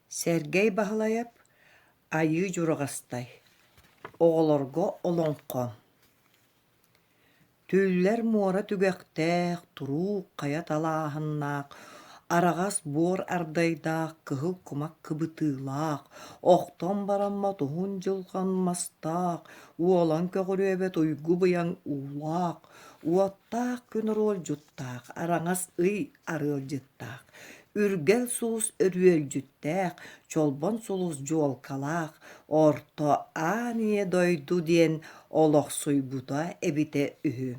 Сергей Bahalayev ayı juragastay. Oğolorgo olonqon. Tüller muora tügekteq, turuq kaya talahınnak, arağas bor ardaydaq, kıhıl kumak kıbıtığlaq, oqton baramma tuhun jılqanmastaq, uolan köqürüebet uygu bıyan uulaq, uottaq künürol juttaq, arağas ıy arıl jıttaq. Ürgel sulus örüel jüttaq, çolbon sulus juolkalaq, orto aniye doydu diyen oloq suybuda ebite ühü.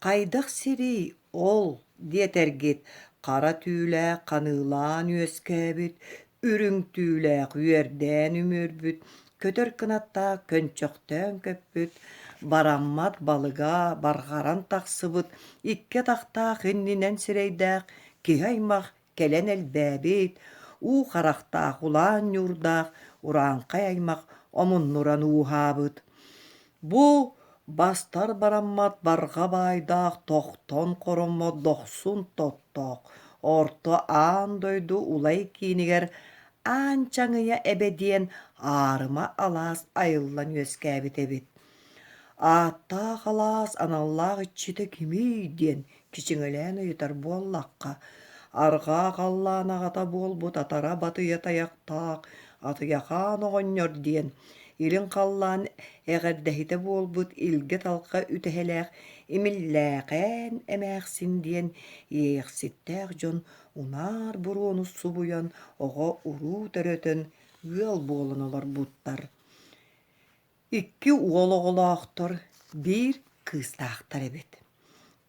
Qaydak siri ol dietergit, qara tüylä kanılan üeskebit, ürüng tüylä üerden ümürbüt, kötör kınatta könçöktön köppüt, barammat balıga bargaran taqsıbıt, ikke taqta hinninen sireydaq, kihaymaq kelen elbäbit, u qaraqtaq ulan yurdaq, uranqay aymaq omun nuran uhabıt. Bu бастар бараммат барға байдақ тоқтон қорымы доқсун тоттоқ. Орто аан дойду улай кейінігер анчаңыя әбедиен арыма алас айыллан өскәбіт әбіт. Атта қалас аналлақ үтчіті кемей ден кичіңілен ұйтар боллаққа. Арға қаллан ағата бол бұт атара батыя таяқтақ, атыяқан оғынер ден. Илин қаллан әғірдәхіті болбут илге талқа үтәхеләқ, имилләқән әмәқсін диен еқсіттәқ жон унар бұруыны субуян оға уру төрөтін үел болын олар бұттар. Икки уолоғылақтыр, бір кыстақтар әбет.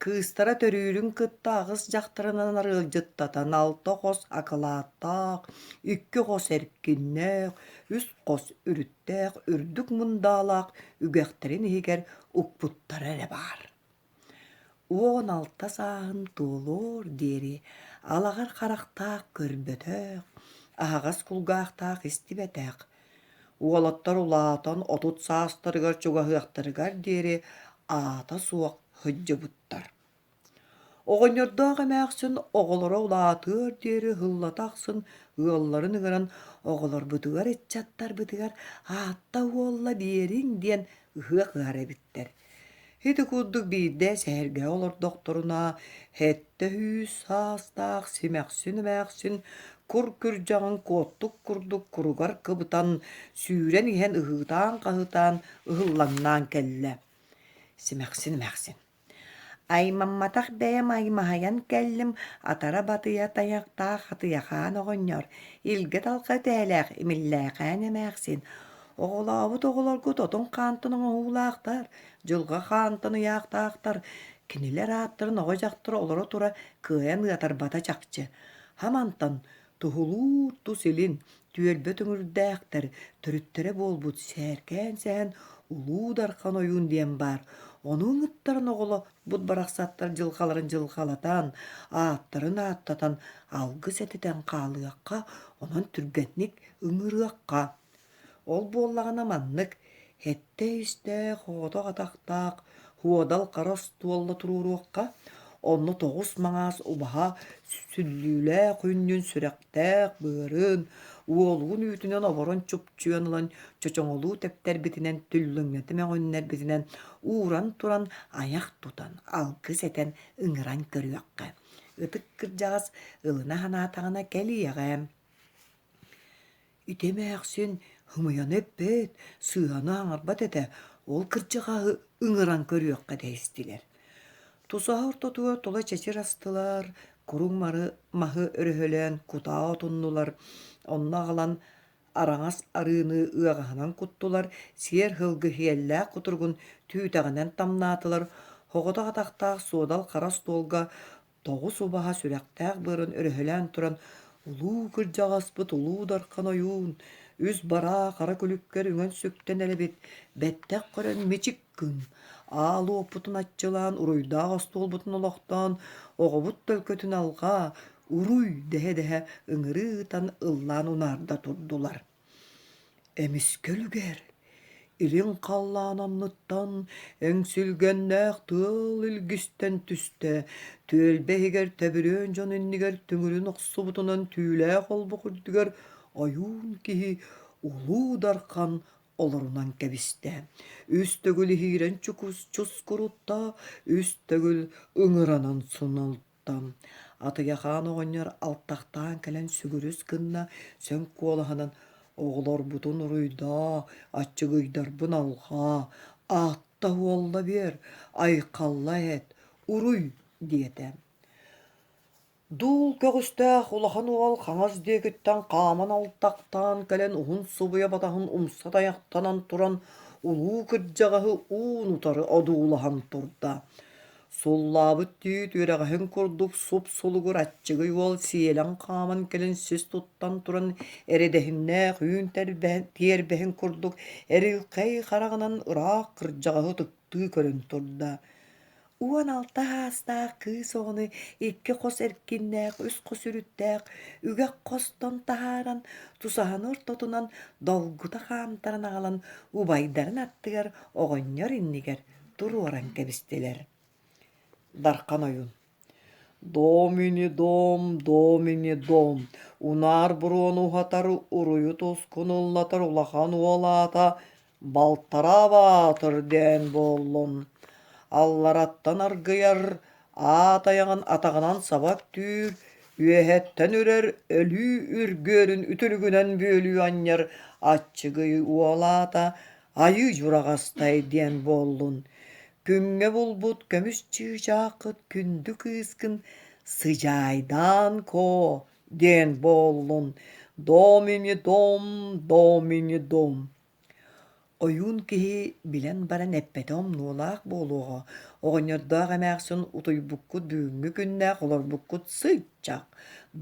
Кыстара төрүүрүн кыттаагыс жактарынан арылжыттатан алты қос акылааттаақ, үккі қос эркиннеқ, үс қос үріттеқ, үрдік мұндалақ, үгәқтерін егер ұқпуттар әрі бар. 16 сағын толор дері, алағар қарақтақ көрбетеқ, ағас құлғақтақ істібетеқ. Уолаттар улаатан отут саастарыгар чугахыақтарыгар дері ата суақ hıccı buttar. Oğanyordağ emäksin oğulara ulatır deri hıllataqsın, ığalların ığıran oğular butugar etçattar butugar, hatta olla berin diyen ığık ığara bitter. Hidi kudduk bide serge olur doktoruna, hette hüs sastaq, simäksin emäksin, kur kürjağın kottuk kurduk kurugar kıbıtan, süren ihen ığıtan qahıtan, ığıllannan kelle. Simäksin emäksin. Аймамматах бәйім аймахаян кәллім, атара батыя таяқтақ атыяқан оғыньор. Илге талқа тәләқ, имилләқан әмәқсин. Оғылауыт оғыларғы тотын қантының оғылақтар, жылға қантыны яқтақтар. Кенелер аттырын оғы жақтыр олары тұра күйен ұятар бата чақчы. Хамантан тұхылур тұсылин, түйелбе түңірдәқтір, түріттері болбұт сәркен сән, улударқан ойын дем бар. Onun ıttарын oğulu bud baraqsattar жылқаларын жылқалатан, аттарын аттатан, алғы сәтетен қалыаққа, онан түргенник ыңырыаққа. Ол боллағына маннык, хетте істе хоғыда қатақтақ, хуадал қарас туалла тұруруаққа, онны 9 маңас убаға сүллілі құйнын сүрәқтәқ бұрын, уолуғын үйтінен аваран чөпчүйенілан чөчоңолу тәптер бітінен түлліңеті мәғөннер бітінен уран туран аяқ тутан, алғы сәтен ыңыран көріуаққа. Үтік кіржағыз ылына ханатағына кәлияғам. Үтеме әқсін хымыян өппет, сыяны аңарбат әті, ол кіржаға ыңыран көріуаққа дәйістілер. Тусағыр тотуы тола чәчер астылар, kuruň mahı örühölen kuta otunnular. Onna galan arаңас arыını ıağahanan kuttular. Siyer hılgı hiyellä kuturgun tüýtäginden tamnatılar. Hoğota gataqtaq sodal qara stolga 9 ubaha sürektäq bırın örühölen turan uluu kırjagaspıt uluu darkan oyun. Üz bara qara külükker üňen sökten elebit. Bettek gören meçik gün. Alı oputun atçılan, uruydağı stol butun olaqtan, oğubut tölkötün alga, uruy dehe ıngırıtan ıllan unarda turdular. Emis kölüger, ilin qallananlıttan, engsülgennäq tıl ilgisten tüste, tölbehiger tebirön jon inniger tüngürün oqsu butunan tüyle kolbu kurdiger, Oyun ki ulu darkan olorundan kebiste. Üstögül hiren çus kurutta, üstögül ıngıranan sunalttam. Atıyahan oğanyar alttaqtan kelen sügürüs kınna sön kuolahanan oğlar butun ruyda, açıgıydar bunalha, ahta huolla bir, ay kalla et, uruy diyete. Дул көгістәқ улахан уал қаңаз дегіттен қаман алтақтан кәлен ұғын сұбыя батағын ұмса даяқтанан тұран улу кірджағағы уын ұтары оду улахан тұрда. Соллабыт түйт өрәғін күрдік сұп сұлығыр әтчігі уал сиелен қаман кәлен сіз тұттан тұран әредәхінне құйын тербәхін күрдік әрі қай қарағынан ұрақ кірджағағы тұқты көрін тұрда. Уан алта хастаах кыыс оҕону икки хос эркиннээх, үс хос үрүттээх, үгэх хостон тахааран, тусаһаны ортотунан долгута хаамтаран аҕалан убайдарын аттыгар оҕонньор иннигэр туруоран кэбистилэр. Дархан ойун. Домини дом, домини дом. Унаар буруон ухатар уруйу тоскунуллатар улахан уолаата балтара баатыр дэн боллун. Аллараттан аргыяр, атаяған атағынан сабак түр, үйәһәттен үрер, өлі үргөрін үтілігінен бөлі аньяр, атчығы уолата, айы журағастай ден боллун. Күнге бұлбут көміс чыжақыт, күнді кыскын, сыжайдан ко ден боллун. Домини дом, домини дом. Oyun kihi bilen baran eppetom nuolaq boluğa. Oğonyordaq eməksin utuybukkud büyüngü künnaq olorbukkut sıçaq.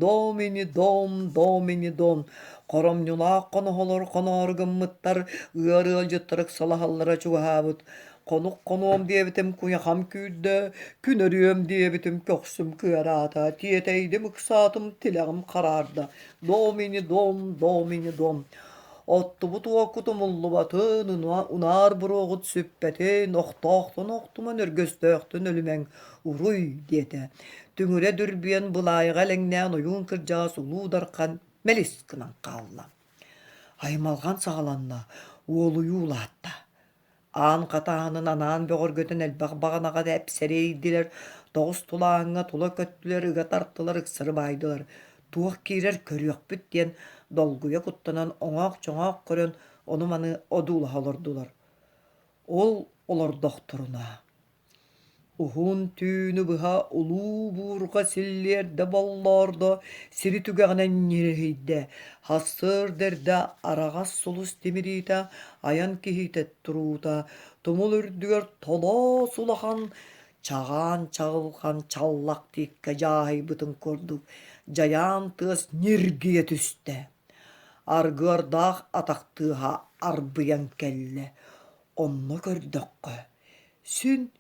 Domini dom, domini dom. Koromnyulaq konoholor konorgımmıttar ıarı alcıttarık salahallara çuğabıt. Konuk konuğum diyebitim kuyakam küydü, künörüyüm diyebitim köksüm kıyarata, tiyeteydim ıksatım tilağım kararda. Domini dom, domini dom. Оттубут уоккутумуллу батын, унаар буруогут сүппетин, охтоохтун өргөстөөхтүн өлүмең уруй диете. Түңүре дүрбиен булайга леңнään оюн кыржаас улуударкан мелис кынан калла. Аймалган сагаланна уолуyu улаатта. Аан катаанын анаан бөгөргөтөн элбак баганага да эпсерейдилер, тогуз тулааңа тула көттүлер, ыга тарттылар, ыксыры байдылар. Туох кирер көрүөкпүт диен долгуя куттанан оңақ чоңақ көрөн onu many odula olordular. Ol olordoktoruna. Uhun tüünü bıha ulu burga sillerde ballarda siri tügägenen nerehide hasır derde arağas solus demirite ayan kihitet turuta tumul ürdüger tola sulahan çağan çağılgan çallak dikke jahi bıtın korduk jayan tığız nirgiye tüste. Argırdağ ataktıha arbıyan kelle. Onna gördökkö. Sün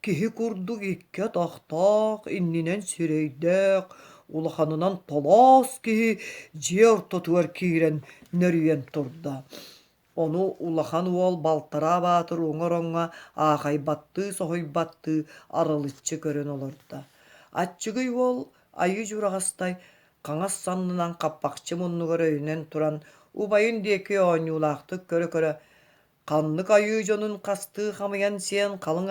kihi kurduk ikke tahtaq, inninen süreydek, ulahanınan talas kihi jer totuver kiren nörüyen turda. Onu ulahan uol baltara batır oңor-oңa ağay battı, sohoy battı, aralıççı görün olurda. Atçıgı uol ayı jurağastay, Kaŋas sannınan kappakçı munnugar öyünen turan ubayın deki oñulaqtık körö-körö kanlık ayıjonun kastığı hamayan siyen kalın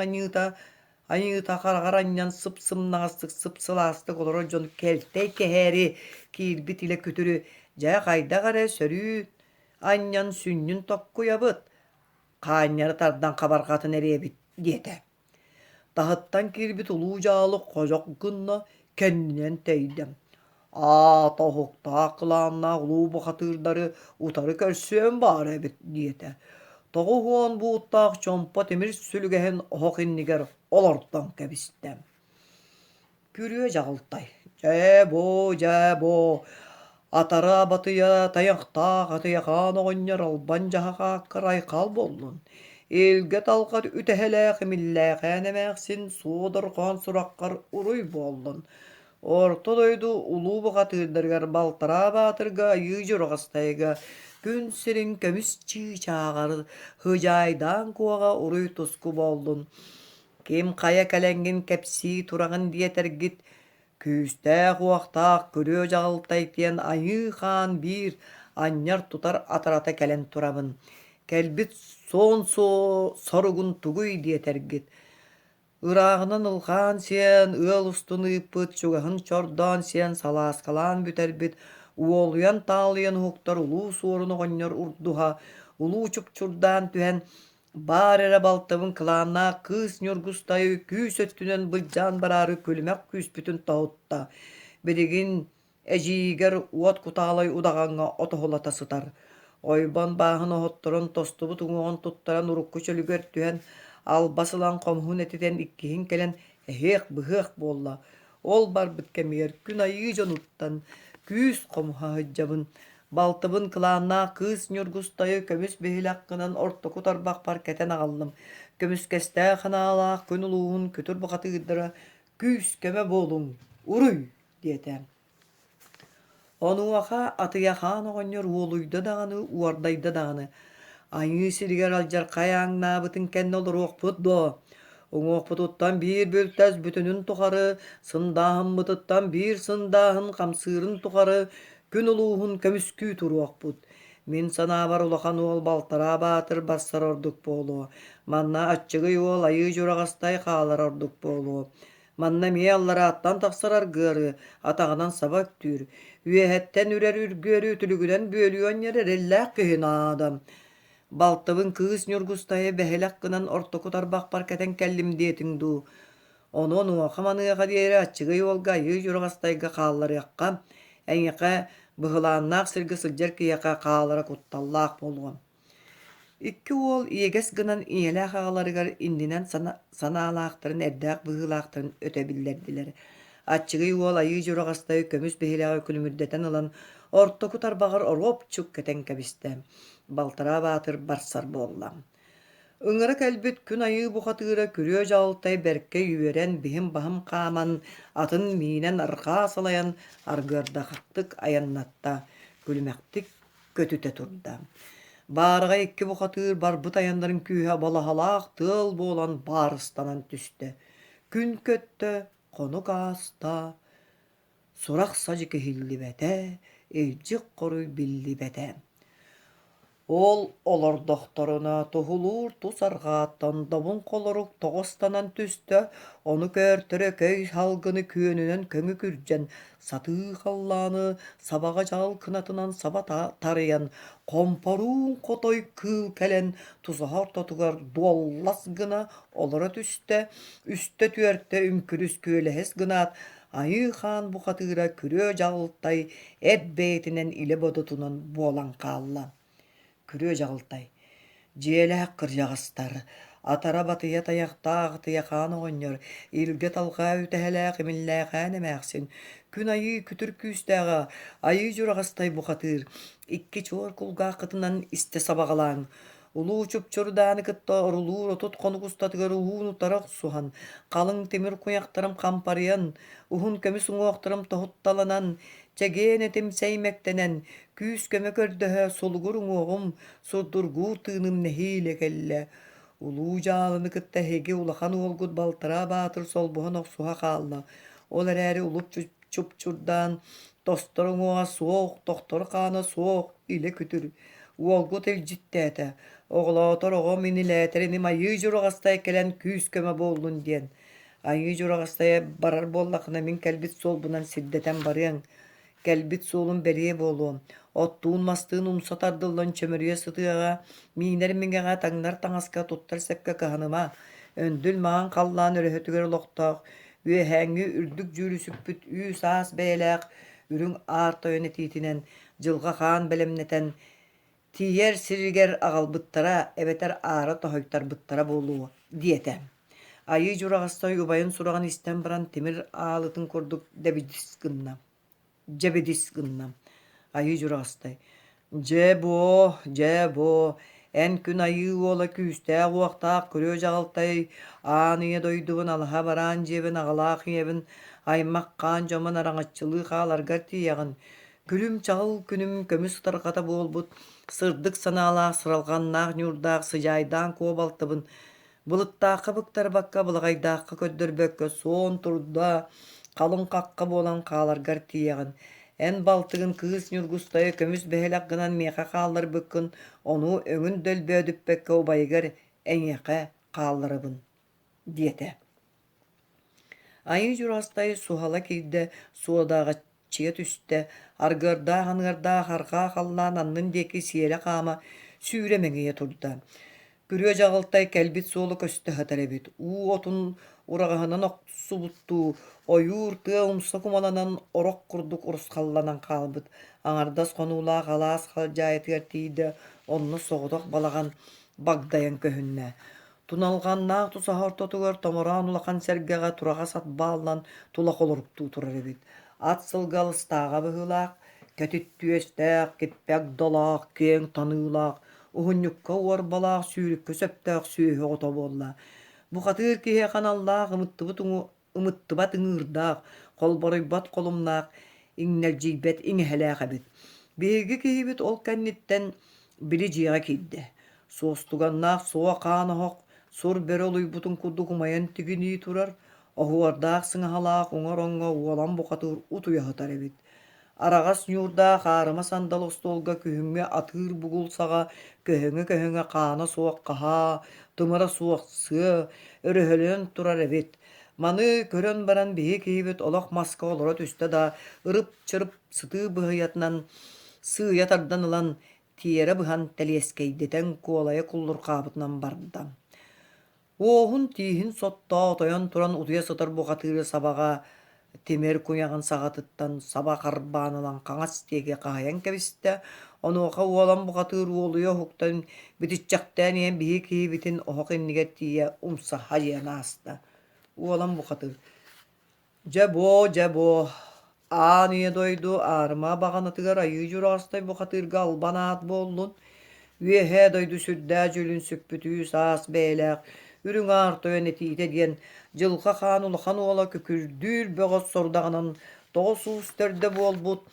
anyıta karagar anyan sıp-sımnagastık sıp-sılastık oloro jon keltey keheri kirbit ile kütürü jaya kayda gare sörü anyan sünnün tokku yabıt kaanyarı tardan kabargatı nereye bit diyete. Dahıttan kirbit ulu jağlı kojok gınna kendinen teydem. Tohukta kılanna ulu bu hatırları utarı körsüyen bari ebit diyete. Toğu huan bu uttaq çompa temir sülgehen oğuk inniger olordan kebistem. Kürüye jağıltay. Jebo. Atara batıya tayaqta atayaqan oğunyer alban jahaqa kıray kal bollun. Elge talqar üteheleği milleğen emeğsin suudurgan suraqqar uruy bollun. Ortodoydu ulu buqatırdargar baltara batırga yıjırğastayga gün sirin kömüs çığağar hıjaydan kuaga uruy tusku boldun. Kim kaya kalengin kepsi turağın diyeter git küste kuaqtaq körüö jağıltay diyen ayı xan bir Аньар тутар атарата кэлэн турабын. Кэлбит сон соругун тугуй диетергит. Ырағынан ылған сен, ыл устун ыппыт, чугаһын чордон сен, салааскалаан бүтербит, уолуян таалыян хуктар улуу суорун оҕонньор урдуха, улуу чупчурдаан түһэн, баар эрэ балтабын кылаанна кыыс ньургустайы күүс өттүнэн былдьаан бараары көлүмэк күүспүтүн тоһутта. Билигин эжиигер уот кутаалай удаҕаҥҥа отоһулата сытар. Ойбон бааһын оһотторон тостубут уҥуоҕун туттаран урукку чөлүгөр түһэн албасылан комһун этитен иккиһин келен эһиэх быһыах буолла. Ол барбыт кэмиэр күн айыы дьонуттан күүс комуха hyдьабын, балтыбын кылаанна кыыс ньургустайы көмүс биһилэххинан ортоку тарбахпар кэтэн аҕаллым. Көмүскэстээ ханаалаах күн улууһун көтүр бухатыырдара күүс көмө буолуҥ, уруй диэтэ. Онуаха атыяхаан оҕонньор уолуйда даҕаны, уардайда даҕаны. Айыы сиригэр алдьархай ааҥнаабытын кэннэ олоруохпут дуо. Оҥуохпутуттан биир бөлтәс бүтүнүн тухары, сындааһыммытыттан биир сындааһын хамсыырын тухары, күн улууһун көмүскүү туруохпут. Мин санаабар улахан уол балтараа баатыр барсар ордук буолуо. Манна аччыгый уол айыы дьураҕастай хаалар ордук буолуо. Манна мие алларааттан тахсарар гыары, атаҕынан саба өттүүр. Үөһэттэн үрэр үргүөрү түлүгүнэн бүөлүөнньэр эрэллээх кыһын аадам. Балтыбын кыыс ньургустайы бэһэлэх гынан ортоку тарбахпар кэтэн кэллим диэтиҥ дуу. Онон уаха маныаха диэри аччыгый уолга айыы дьураҕастайга хаалларыахха, эҥиэхэ быһылааннаах сиргэ сылдьар киэхэ хаалара кутталлаах буолуом. Икки уол иэгэс гынан иэлээх аҕаларыгар иннинэн санаалаахтарын эрдээх быһыылаахтарын өтөбиллэрдилэр. Аччыгый уол айыы дьураҕастайы көмүс биһилээҕи күлүмүрдэтэн ылан ортоку тарбаҕар оруопчук кэтэн кэбистэ. Балтараа баатыр барсар буолла. Ыҥыра кэлбит күн айыы бухатыыра күрүө дьаҕылтай бэркэ үөрэн биһим баһым хааман атын миинэн арҕаа салайан аргыардахахтык аяннатта күлүмэхтик көтүтэ турда. Баарыга икки бухатыыр барбыт аяннарын күүһэ балаһалаах тыал буолан баарыстанан түстэ. Күн көттө, хону кааста, сурах садьык иһиллибэтэ, илдьик хоруй биллибэтэ. Ол олордохторуна туһулуур тус арҕааттан добун холорук тоҕостанан түстө, ону көөртөрө көй халгыны күөнүнэн көҥү күрдьэн, сатыы халлааны сабаҕа дьаҕыл кынатынан саба тарыйан, хомпоруун хотой кыыл кэлэн тусаһа ортотугар дуоллас гына олоро түстэ, үстө түөртэ үмкүрүс күөлэһэс гынаат айыы хаан бухатыыра күрүө дьаҕылтай эббээтинэн илэ бодутунан буолан хаалла. Күрүө дьаҕылтай. Дьиэлээх кырдьаҕастар. Атара батыя таяхтаах тыяхаан оҕонньор. Илгэ талҕаа үтэһэлээх имиллээхээн эмээхсин. Күн айыы күтүр күүстээҕэ айыы дьураҕастай бухатыыр. Икки чуор кулгаах кытынан истэ сабаҕалааҥ. Улуу чупчурдааны кытта орулуур отут хонугустатыгар уһуун утарах сухан. Халыҥ тимир куяхтарым хампарыйан, уһун көмүс уҥуохтарым тоһутталанан, чэгиэн этим сэймэктэнэн, күүс көмө көрдөһө солугур уҥуоҕум сурдургуу тыыным нэһиилэ кэллэ. Улуу дьаалыны кытта эһиги улахан уолгут балтараа баатыр солбуһан охсуһа хаалла. Ол эрээри улуп чупчурдаан тостор уҥуоҕа суох, тохтор хаана суох, илэ күтүр. Уолгут илдьиттээтэ. Оҕолоотор оҕом инилээтериним айыы дьураҕастай кэлэн күүс көмө буоллун диэн. Айыы дьураҕастайа барар буоллаххына мин кэлбит суолбунан сирдэтэн барыаҥ. Кэлбит суолун бэрие буолуом. Оттуун мастыын умса тардыллан чөмөрүө сытыаҕа, миинэр миҥэҕэ таҥнар таҥаска туттар сэккэ кыһаныма, өндүл маҕан халлаан өрөһөтүгэр олохтоох, үөһээҥҥи үрдүк дьүүрүсүппүт үүү саас бэйэлээх үрүҥ аарта өнетиитинэн дьылҕа хаан бэлэмнэтэн тиийэр сиригэр аҕалбыттара эбэтэр аара тоһойтарбыттара буолуо диэтэ. Айыы дьураҕастай убайын сураҕан истэн баран тимир аалытын курдук дьэбидис гынна. Айыы дьураҕастай. Дьэ буо, эн күн айыы уола күүстээҕ уохтаах көрүө дьаҕылтай ааныйа дойдубун алаһа бараан дьиэбин аҕалаах иэбин аймах хаан дьомон араҥаччылыы хааларгар тиийэҕин. Күлүм чаҕыл күнүм көмүс тарҕата буолбут, сырдык санаалаах сыралҕаннаах ньуурдаах сыдьаайдаан куо балтыбын. Былыттаахха быктарбакка, былаҕайдаахха көддөрбөккө суон турда халыҥ хакка буолан хааларгар тиийэҕин. En baltığın kız nürgustayı kömüs behelak gınan meqa qallar bıkkın, onu öngün dölbödüp bekke o baygar en yaqa qallarabın, diyete. Ayı jurastayı suhala kiyde, suadağa çiğet üstte, argarda hangarda harqa qallan annın deki siyele qama süremengeye turda. Gürüye jağıltay kelbit solu köstü hatalebit. Otun urağahanan oktusu buttu. Oyur tığ umsa kumalanan orok kurduk urus kallanan kalbıt. Anardas konula galas halcayet gertiydi. Onnu soğuduk balağan bagdayan köhünne. Tunalğannaaq tusahar totugar tomoran ulakan sergeға turağa sat bağlan tulak oluruktu turar ebit. At sılgal stağa bıhılaq, kötüttüestәq, keppäk dolaq, keң tanıılaq, uhunyukka uarbalaq, sürükkä söptäq, süöhü oto bolla. Bu katır kihe kanallaq, ımıttıbat ıngırdaq, kolbarıybat kolumnaq, iňneljibet iňhelaq ebit. Begi kihibit ol kennitten biri jiğa kidde. Soğustugannaq soğa qaanahoq, sur beroluy butun kudu kumayan tigini turar, ohuardaq sыңahalaq oңor-oңo uolan boqatır utuya hatar ebit. Arağas nyurda qarıma sandal ostolga kühüңe atır bugulsağa, köhüңe qaana soğuk qaha, tımara soğuk sı, örühölön turar ebit. Many körön baran bihi kihibit olaq maska olara tüste da, ırıp çırıp sıtı bıhıyatnan, sığıya tardan ılan tiyere bıhan teliyeskeydeten kuolaya kullur qabıtnan barda. Oğun tihin sotta otoyan turan utuya satar boqatırı sabağa temer kunyağın sağatıttan sabah karbanılan kaŋas tege qahayan kebiste, onu oqa uolan boqatır oluyor huktan bititçaktan yen bihi kihi bitin oğuk innige tiye umsa hajiyana asta. Uolan boqatır. Jebo, niye doydu, arma bağanatıgar ayı jurastay boqatır galbanat bollun. Üehe doydu süddä jülün süppütü sas beylek, ürün artoyan etite diyen jılqa xan ulaxan ola kükürdür böğöz sordağının toğusuz terde bolbut.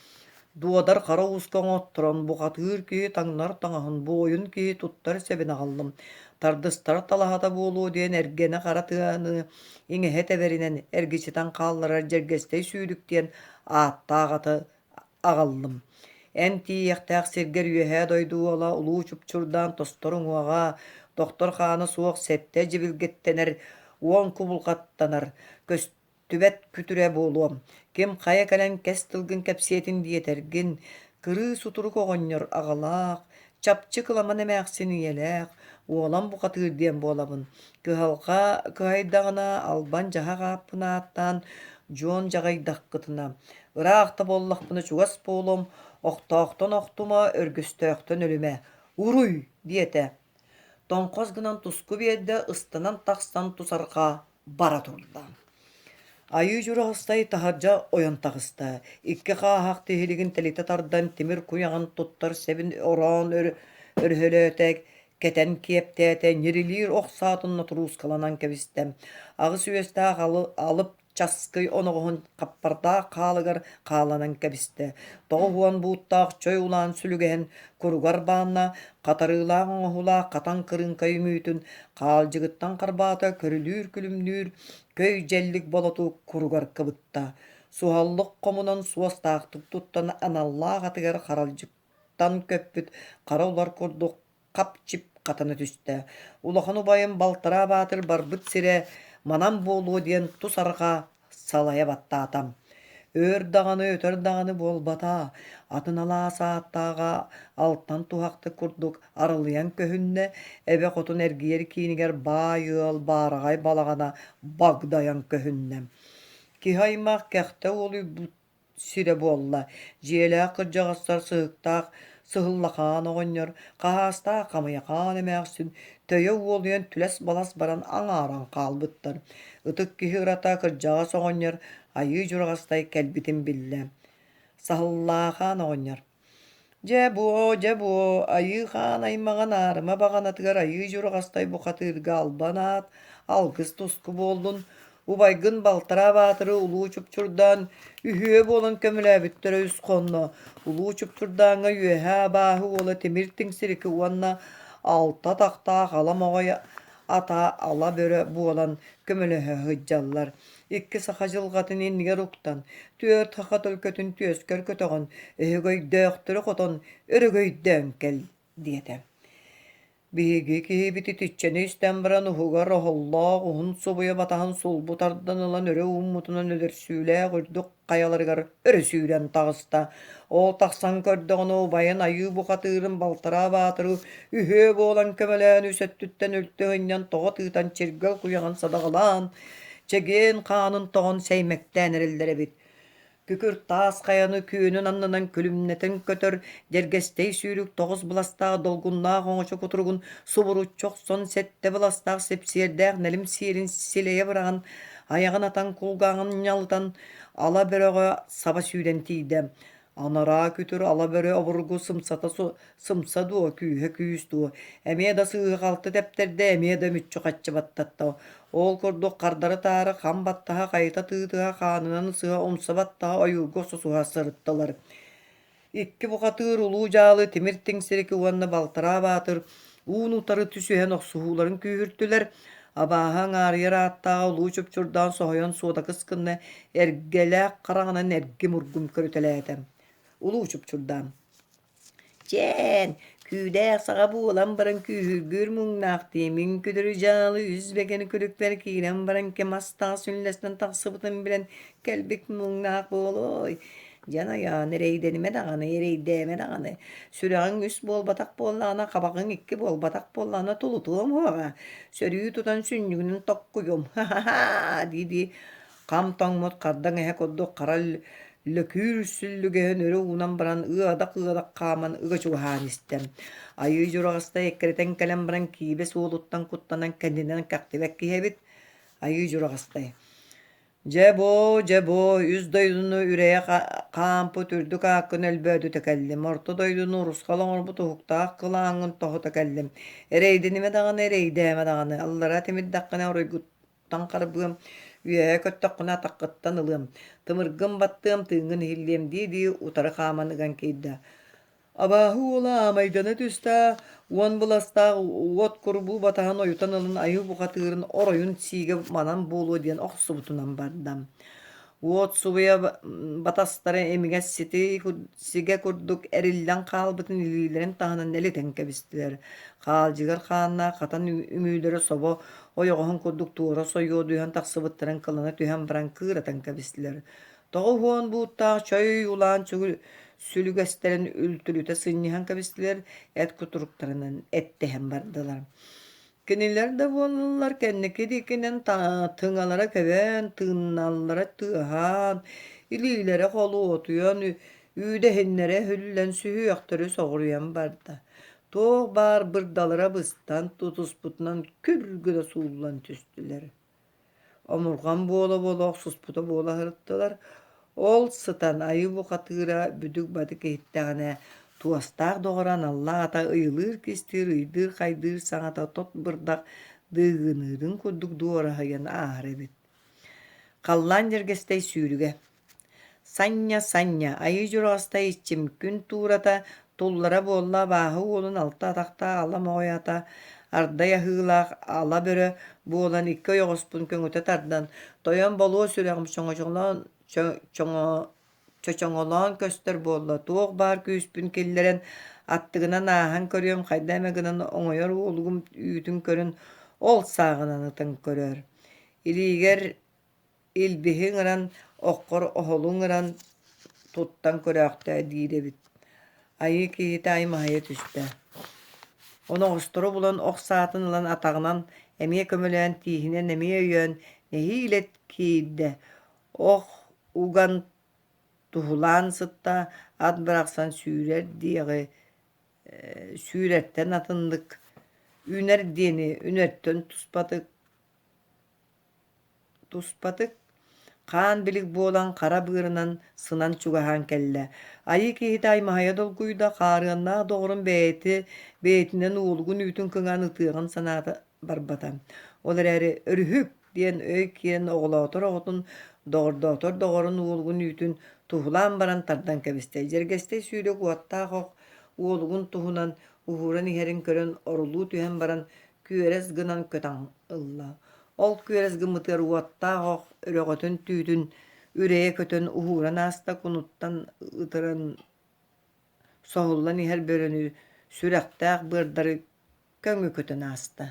Duadar qara uskan otturan boqatır ki taŋnar taŋahın boyun ki tuttar sebine qaldım. Tardıstar talahata bolu diyen ergene qaratığını iňehe teberinen ergiçitan qallara jergestey süydük diyen aattağatı ağaldım. En tiyektäk serger üehe doydu ola ulu çupçurdan tostorun oğa, doktor xana soğuk sette jibilgettener, uon kubulqattanar, köstübet kütüre boluam. Kim kaya kalen kestilgin kepsiyetin diyetergin, kırı suturuk oğonyor ağalaq, çapçı kılaman emäksin yelek, oğlan bu katır diyen bolabın. Kıhalqa kıhaydağına alban jaha qapına attan, John jagaydak kıtına. Iraqta bollaq bunu çugas bolum, oqtaqtan oqtuma, örgüstöqten ölüme. Uruy, diyete. Tonqoz gınan tusku biyedde ıstanan taqstan tusarqa bara turda. Ayı juru hastay taharja oyan taqısta. İkki qahaq tehiligin telite tardan timir kuyağın tuttar sebin oran örhölötek, keten kiyeptete, nirilir oqsatınna turus kalanan kebistem. Ağı süyeste alıp çaskıy onoğun kapparda qalıgar qalanan kebiste. Toğuan buuttaq çöy ulan sülügehen kurugar bağına qatarılan oğula qatan kırın kayımütün qalcıgıttan qarbata körülür külümnür köy jellik bolotu kurugar kıbıtta. Suhallık komunan suastaqtık tuttan anallah atıgar qaralcıktan köppüt qaraular kurduk qap çip qatanı tüste. Ulaqanu bayın baltara batır barbıt sire manam bolu diyen tusarga salaya batta atam. Ör dağını ötör dağını bol bata. Atın ala saattaga alttan tuhaktı kurduk arılayan köhünne. Ebe kotun ergiyer kiniger bayıl baragay balagana bagdayan köhünne. Ki haymak kehte olu bu sire bolla. Jiyele kırcağızlar sığıktaq. Sıhıllaqan oğonyor. Qahasta qamayaqan emäksin. Töye oluyan tüles balas baran aŋaran qalbıttar. Itık ki hırata kırcağa soğonyor. Ayı juragastay kelbitin bille. Sahıllaqan oğonyor. Jebo, ayı xan aymağan arıma bağanatıgar ayı juragastay boqatır galbanat. Algız tusku boldun. Ubaygın baltara batırı ulu çupçurdan ühüye bolan kömüläbittere üs konno. Ulu çupçurdaňa üehe bahy ola temirtiň siriki uanna alta taqta qalam oğaya ata ala böre bolan kömülähe hıjjallar. İkki sahajıl gatın inniger uktan. Tüör tahatıl kötün tüöskör kötögön. Öhögöy döktürü koton. Örögöy dönkel diyete. Bigi ki biti tütçeni üstten baran uhugar Allah uhun sobuya batahan sol butardan alan öre ummutunan öder süyle gürdük kayalargar öre süylen tağısta. O taqsan kördüğün o bayan ayı bu katırın baltara batırı ühö boğulan kömelen üsettütten ülttüğünden toğa tığıtan çirgel kuyağın sadağılan. Çegen kanın toğun seymekten erillere bit. Kükürt taas kayanı kүйünün annanan külümneten kötөр, дергестей сүйрік тоғыз бұластағы долгуннағы оңычы кутургун субуру чок сон сетте бұластағы сепсиердәг нәлім сиерин силeye бұраған, аяғын атан кулгағын нялытан ала бөрөға саба сүйден тейді. Анара күтүр ала бөрө обургу сымса дуо күйе күйіс дуо. Әмие да сыығы қалты тептерде, әмие да мүтчі қатчы баттатта. Ол көрдік қардары тары қан баттаға қайта тыытыға қанынан сыға омса баттаға ойуға сосуға сырыттылар. Икки бұқатыр улу жалы темірттің серекі уанна балтыра батыр. Уын утары түсуhen оқсуғуларын күйірттілер. Абаһаң арыйыр аттаға улу чөпчүрдан соғайын сода кыскынны әргелі қарағынан әргі мұргым көрітелі Улу чөпчүрдан. Чен, küydäk sağa buğulan baran kühürgür muğnaqti, min küdürü jalı üzbekeni külükler kiren baran kemasta sünlesden taqsıbıtın bilen kelbik muğnaq boğuloy. Jana ya nereydenime dağını, ereydeme dağını. Sürağın üst bol batak bollağına, kabağın iki bol batak bollağına tulutuğum hoğa. Sörüyü tutan sünnüğünün tokkuyum. Ha ha ha, dedi. Kam tongmot kardan ehe koddu karal lökür süllügehen örü unan baran ıadak kaman ıga çuhan istem. Ayı jurağısta ekkereten kalem baran kibe soğuluttan kuttanan kendinden kaktivek kihebit. Ayı jurağısta. Cebo, yüz doydunu üreye kampı türdük hakkın elbödü tekellim. Orta doydunu ruskalan orbu tohukta hakkılağın tohu tekellim. Ereydinime dağını, ereydeme dağını. Allara temid dakkına orayguttan karabığım. Üye köttökkuna takkıttan ılım. Tımırgın battığım tığın hillem dedi utarı kamanıgan keyde. Abahı ola maydana düsta, uan bulasta uot kurbu batahan oyutan alın ayı bukatırın orayın sige manan bolu diyen oksu butunan bardam. Uot subuya batastara emige sige kurduk erillen kalbıtın ililerin tahanan neli tenkebistiler. Kalcıgar kanna katan ümüylere sobo oyoğun kurduk tuğra soyo duyan taksıbıtların kılına tühen bran kıra tenkebistiler. Toğu huon buutta çöy ulan çögül sülügestlerin ültülüte sınnihan kabistiler et kuturuklarının ettehen bardılar. Kiniler de bollar kenneki dikinen tığalara keven tığnallara tığhan ililere kolu otuyan üdehenlere hüllen sühü yaktırı soğuruyan barda. Toğ bar bırdalara bıstan tutusputnan külgüde suullan tüstüler. Omurgan bola susputa bola hırıttılar. Ol sıtan ayı bu katıra büdük badık ehittağına tuastaq doğran Allah ata ıyılır kestir ıydır kaydır sanata tot bırdak dığınırın kuduk doğra hayan ahrebit. Kallan jergestey sürüge. Sanya ayı jurasta içim gün tuğrata tollara bolla bahı olun alta takta alama oyata ardaya hığlaq ala börö bu olan iki yoğuspun köngüte tardan toyan balığı süreğim çoğolan köster bolla tuğ bar küspün kelleren attığına nahan körüyorum kaydamagının oňoýar olgum üýtün körün ol sağınanıtın körör. İliger ilbihin ıran okkor oholun ıran tuttan köräktä diýdebit. Ayı kihite aymahaya tüste. Onu osturu bulan ok saatın ılan atağынан emiye kömülen tihine nemiye yön nehi ilet kiyde. Ok ugan tuhulan sıtta ad bıraksan sürer diye süretten atındık. Üner diyeni ünertten tuspatık. Kan bilik bolan kara bığırınan sınan çugahan kelle. Ayı kihit aymahaya dolguyda karığına doğrun beytinden uğulgun ütün kınan ıtığın sanatı barbatan. Olar eri örühük diyen öykiyen oğla otur oğutun doğrun uğulgun ütün tuhulan baran tardan kebiste. Jergeste süyle kuatta qoq uğulgun tuhunan uhuran iherin körün orulu tühen baran küeres gınan kötan ılla. Ол күөрес гымытыр уоттаах өрөгөтүн түүтүн үрее көтөн уһууран аста кунуттан ытыран соһуллан иһэр бөрөнү сүрэхтээх быардары көҥү көтөн аста.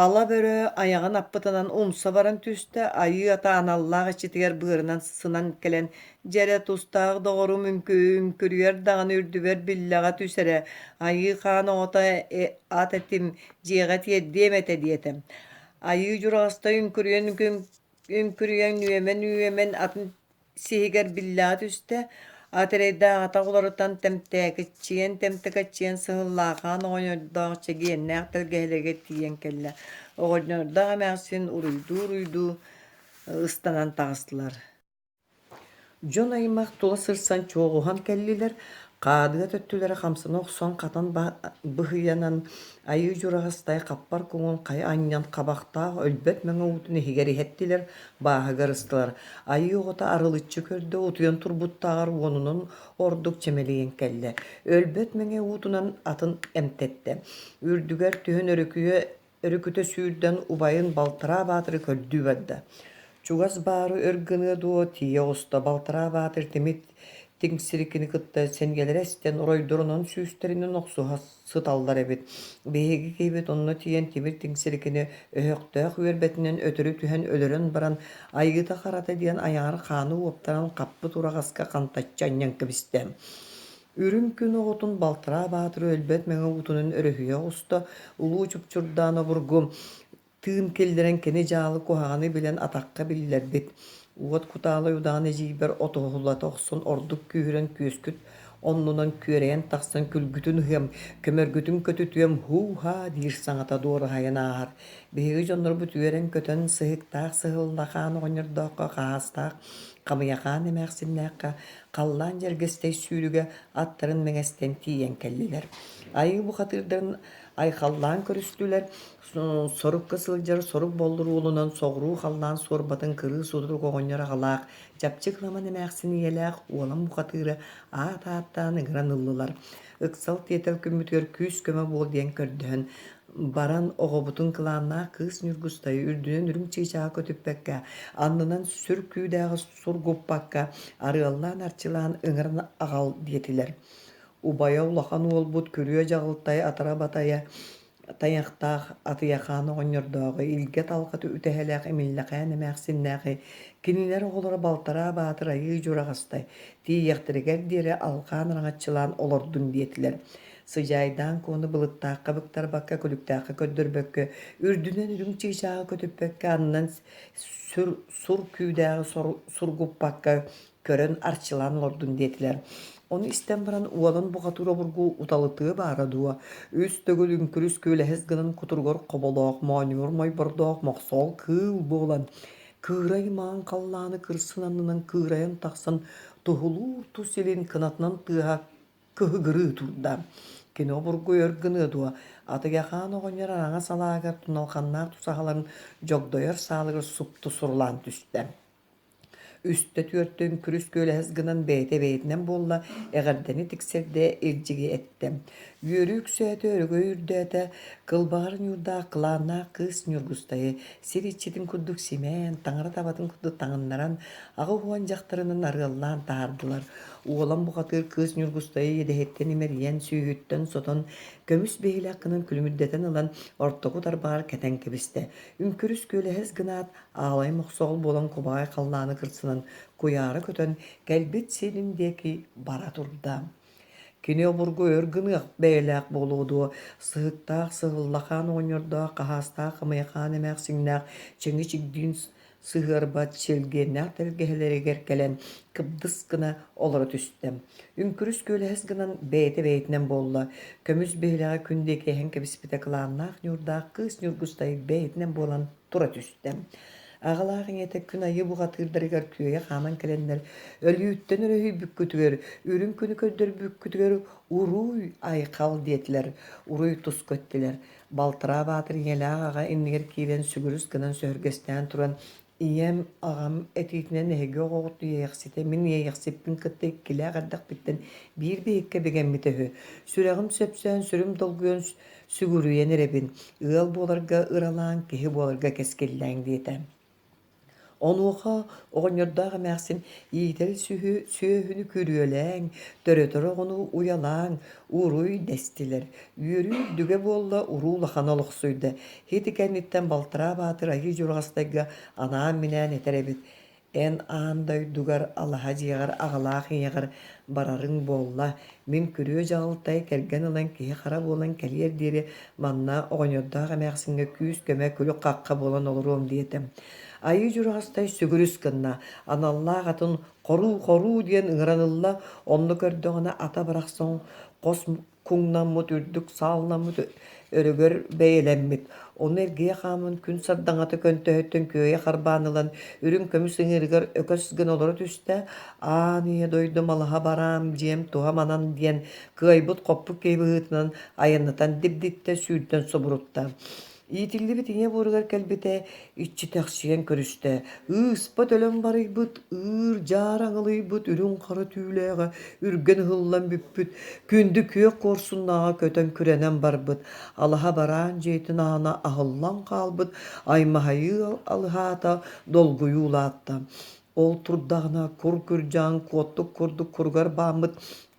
Ала бөрө аяҕын аппытынан умса баран түстэ айыы ата аналлаах ичитигэр быарынан сынан келен дьэрэ тустаах доҕору үҥкүрүөр даҕаны үрдүбэр биллэҕэ түсэрэ айыы хаан оҕото ат этим дьиэҕэ тиэрдиэм этэ диэтэ. Айыы дьураҕаста үҥкүрүйэн нүөмэн атын сиһигэр биллэҕэ түстэ ат эрэйдээҕэтэ олорутан тэмтэкэччиэн сыһыллаахаан оҕоньордоох чэгиэннээх тэлгэһэлэргэ тиийэн кэллэ. Оҕоньордоох эмээхсин уруйдуу ыстанан таҕыстылар. Дьон аймах тула сырсан чуоҕуһан кэллилэр, хаадыа төттүлэрэ хамсына охсон хатан быһыйанан айыы дьураҕастай хаппар куҥун хайа анньан хабахтаах өлбөт мэҥэ уутун иһигэр иһэттилэр, бааһыгар ыстылар. Айыы оҕото арылыччы көрдө утуйан турбуттааҕар уонунун ордук чэмэлийэн кэллэ. Өлбөт мэҥэ уутунан атын эмтэтте. Үрдүгэр түһэн өрүкүтэ сүүрдэн убайын Балтараа Баатыры көрдүү барда. Чугас баары өргүнүө дуо тиийэ оҕусто Балтараа Баатыр тимит тиҥсирикини кытта сенгелэр эстэн оройдорунан сүүстэринэн охсуһа сыталлар эбит. Биһиги киһибит онно тиийэн тимир тиҥсирикини өһөхтөөх үөрбэтинэн өтөрү түһэн өлөрөн баран айыыта харата диэн аяҥар хааны уоптаран хаппыт ураҕаска хантаччы анньан кэбистэ. Үрүҥ күн оҕотун Балтараа Баатыр өлбөт мэҥэ уутунун өрөһүйэ оҕусто улуу чупчурдаан обургу тыын киллэрэн кини дьаалы куһаҕаны билэн атахха биллэрбит. Уот кутаалай удаан эдьиийбэр отоһуллата охсон ордук күүһүрэн күөскүт оннунан күөрэйэн тахсан күлгүтүн ыһыам, көмөргүтүн көтүтүөм хуу-haa диир саҥата дуораһайан ааһар. Биһиги дьоннорбу түөрэн көтөн сыһыктаах сыһыллахаан оҕонньордооххо хаһаастаах хамыйахаан эмээхсиннээххэ халлаан дьэргэстэй сүүрүгэ аттарын мэҥэстэн тиийэн кэллилэр. Айыы бу хатыырдарын айхаллаан көрүстүлэр, сорукка сылдьар сорук боллур уулунан соҕуруу халлаан суорбатын кырыы судурук оҕонньор аҕалаах, чапчык-ламан эмээхсин ийэлээх уолан бу хатыыра аат-ааттаан ыҥыран ыллылар. Ыксал тиэтэр күмүтүгэр күүс көмө буол диэн көрдөһөн баран оҕобутун кылааннаах кыыс ньургустайы үрдүнэн үрүҥ чыычаҕа көтүппэккэ, аннынан сүр күүдээҕи сургуппакка арыаллаан арчылаан ыҥыран аҕал диэтилэр. Убайа улахан уолбут күрүө дьаҕылтай атара батайа таñахтаах атыйахаан оҕонньордоҕо илгэ талҕаты үтэһэлээх эмиллэхээн эмээхсиннээхи кинилэр оҕолоро Балтараа Баатыр айыы дьураҕастай тиийиэхтэригэр диэри алҕаан ыраҥаччылаан олордун диэтилэр. Сыдьаайдаан куону былыттаахха быктарбакка күлүктээххэ көддөрбөккө үрдүнэн үрүҥ чыычааҕа көтүппэккэ аннан сур күүдээҕи сургуппакка көрөн арчылаан олордун диэтилэр. Onu isten baran ualan buğatura burgu utalıtığı bara duwa. Üs tögül ünkürüs köylehez gının kuturgor qoboloq, manyor may bardoq, maqsal kıl boğlan. Kıray mağın kallanı kırsınanından kırayan taqsan tuhulur tusilin kınatnan tığa kıhıgırı turda. Kino burgu örgünü duwa. Atıgaxan oğonyar arağa salagar tunalxannar tusaqaların jogdoyar sağlıgır suptu surlan tüstem. Üste türtün kürüs köylehez gınan beytinen bolla eğerdeni tikserde ilcigi ettim. Yörük söğütü örgü ürdüğüte kılbağarın yurda kılana kız nürgustayı sir içitin kudduk simen tanrı tabatın kuddu tağınlaran ağı huancaklarının arıallan tahardılar. Oğlan bu katır kız nürgustayı yedehetten imeriyen süğütten sotan kömüs beyli hakkının külümüddeten alan ortoku darbar keten kebiste. Ünkürüs köylehez gınat ağlay muxsol bolan kobağay kallanı kırsınan kuyarı kötön gelbet selindeki bara turda. Kine burgu örgünüq beylaq boludu, sığıttaq sığıllaxan oñorda, qahastaq qamıyaqan emäqsinnaq, çengi çigdin sığırbat çelgenaq telgeheleri gerkelen kıbdыс gına olara tüstem. Ünkürüs köylehez gınan beytinen bolla, kömüs beylağı kündeki henke bispite kılanaq nyurda, kız nyurgustayı beytinen bolan tura tüstem. Ağalağın etek gün ayı bu hatırdarıgar köye xaman kelenler. Ölüyütten örühü bükkütüger, ürün günü köddür bükkütüger, uruy aykal diyetler, uruy tuz köttiler. Baltıra Batır yelağı ağa inniger kiven sügürüz gınan sörgesten turan iyem ağam etikine nehege oğutu yeğsite min yeğsipin kıtı kile gardak bitten bir behikke begemmite süregim söpsen sürüm dolguyon sügürüyen erebin ığal bolarga ıralan kehi bolarga keskellen diyetem. Onuha oňordaga mäxsin ýiteri süýhünü kürüýeleň, töre onu uyalan, uruy destiler. Yürü düge bolla urula hanalyk suýdy. Hetikenitten baltyra batyr aýy jurgastaga anam minen eterebit. En anday dugar Allaha jiýar agalak ýagar bararyň bolla. Min kürüýe jagyltay kelgen olan kihi hara bolan kelýer diýeri manna oňordaga mäxsinge küs köme külük kakka bolan olurum diýetim. Ayı jurastay sügürüs kınna. Anallah atın koru diyen ığranılla onlu gördüğüne ata bırakson kos kungnan mut ürdük salnan mut örügör beyelenmit. Onu ergeye kamın kün sardanatı köntöhöttün köye harbanılan ürün kömüs ıngırgır ökösüzgün olur tüste aniye doydum Allaha baram jem tuhamanan diyen kıybut kopuk keybi hıtından ayınlatan dibditte sürdün soburutta. İyitildi bitine burgar kelbite iççi taksiyen körüste. Ispat ölüm barıybıt, jaraňylybyt, ürün kara tüýleğe, ürgen hıllan büppüt, kündü kök korsunnağa köten kürenen barbyt. Allaha baran jeytin ana ahıllan kalbyt, aymahaýy alhata dolguýy ulatda. Ol turdağına kur kürjan, kottuk kurduk kurgar bambyt.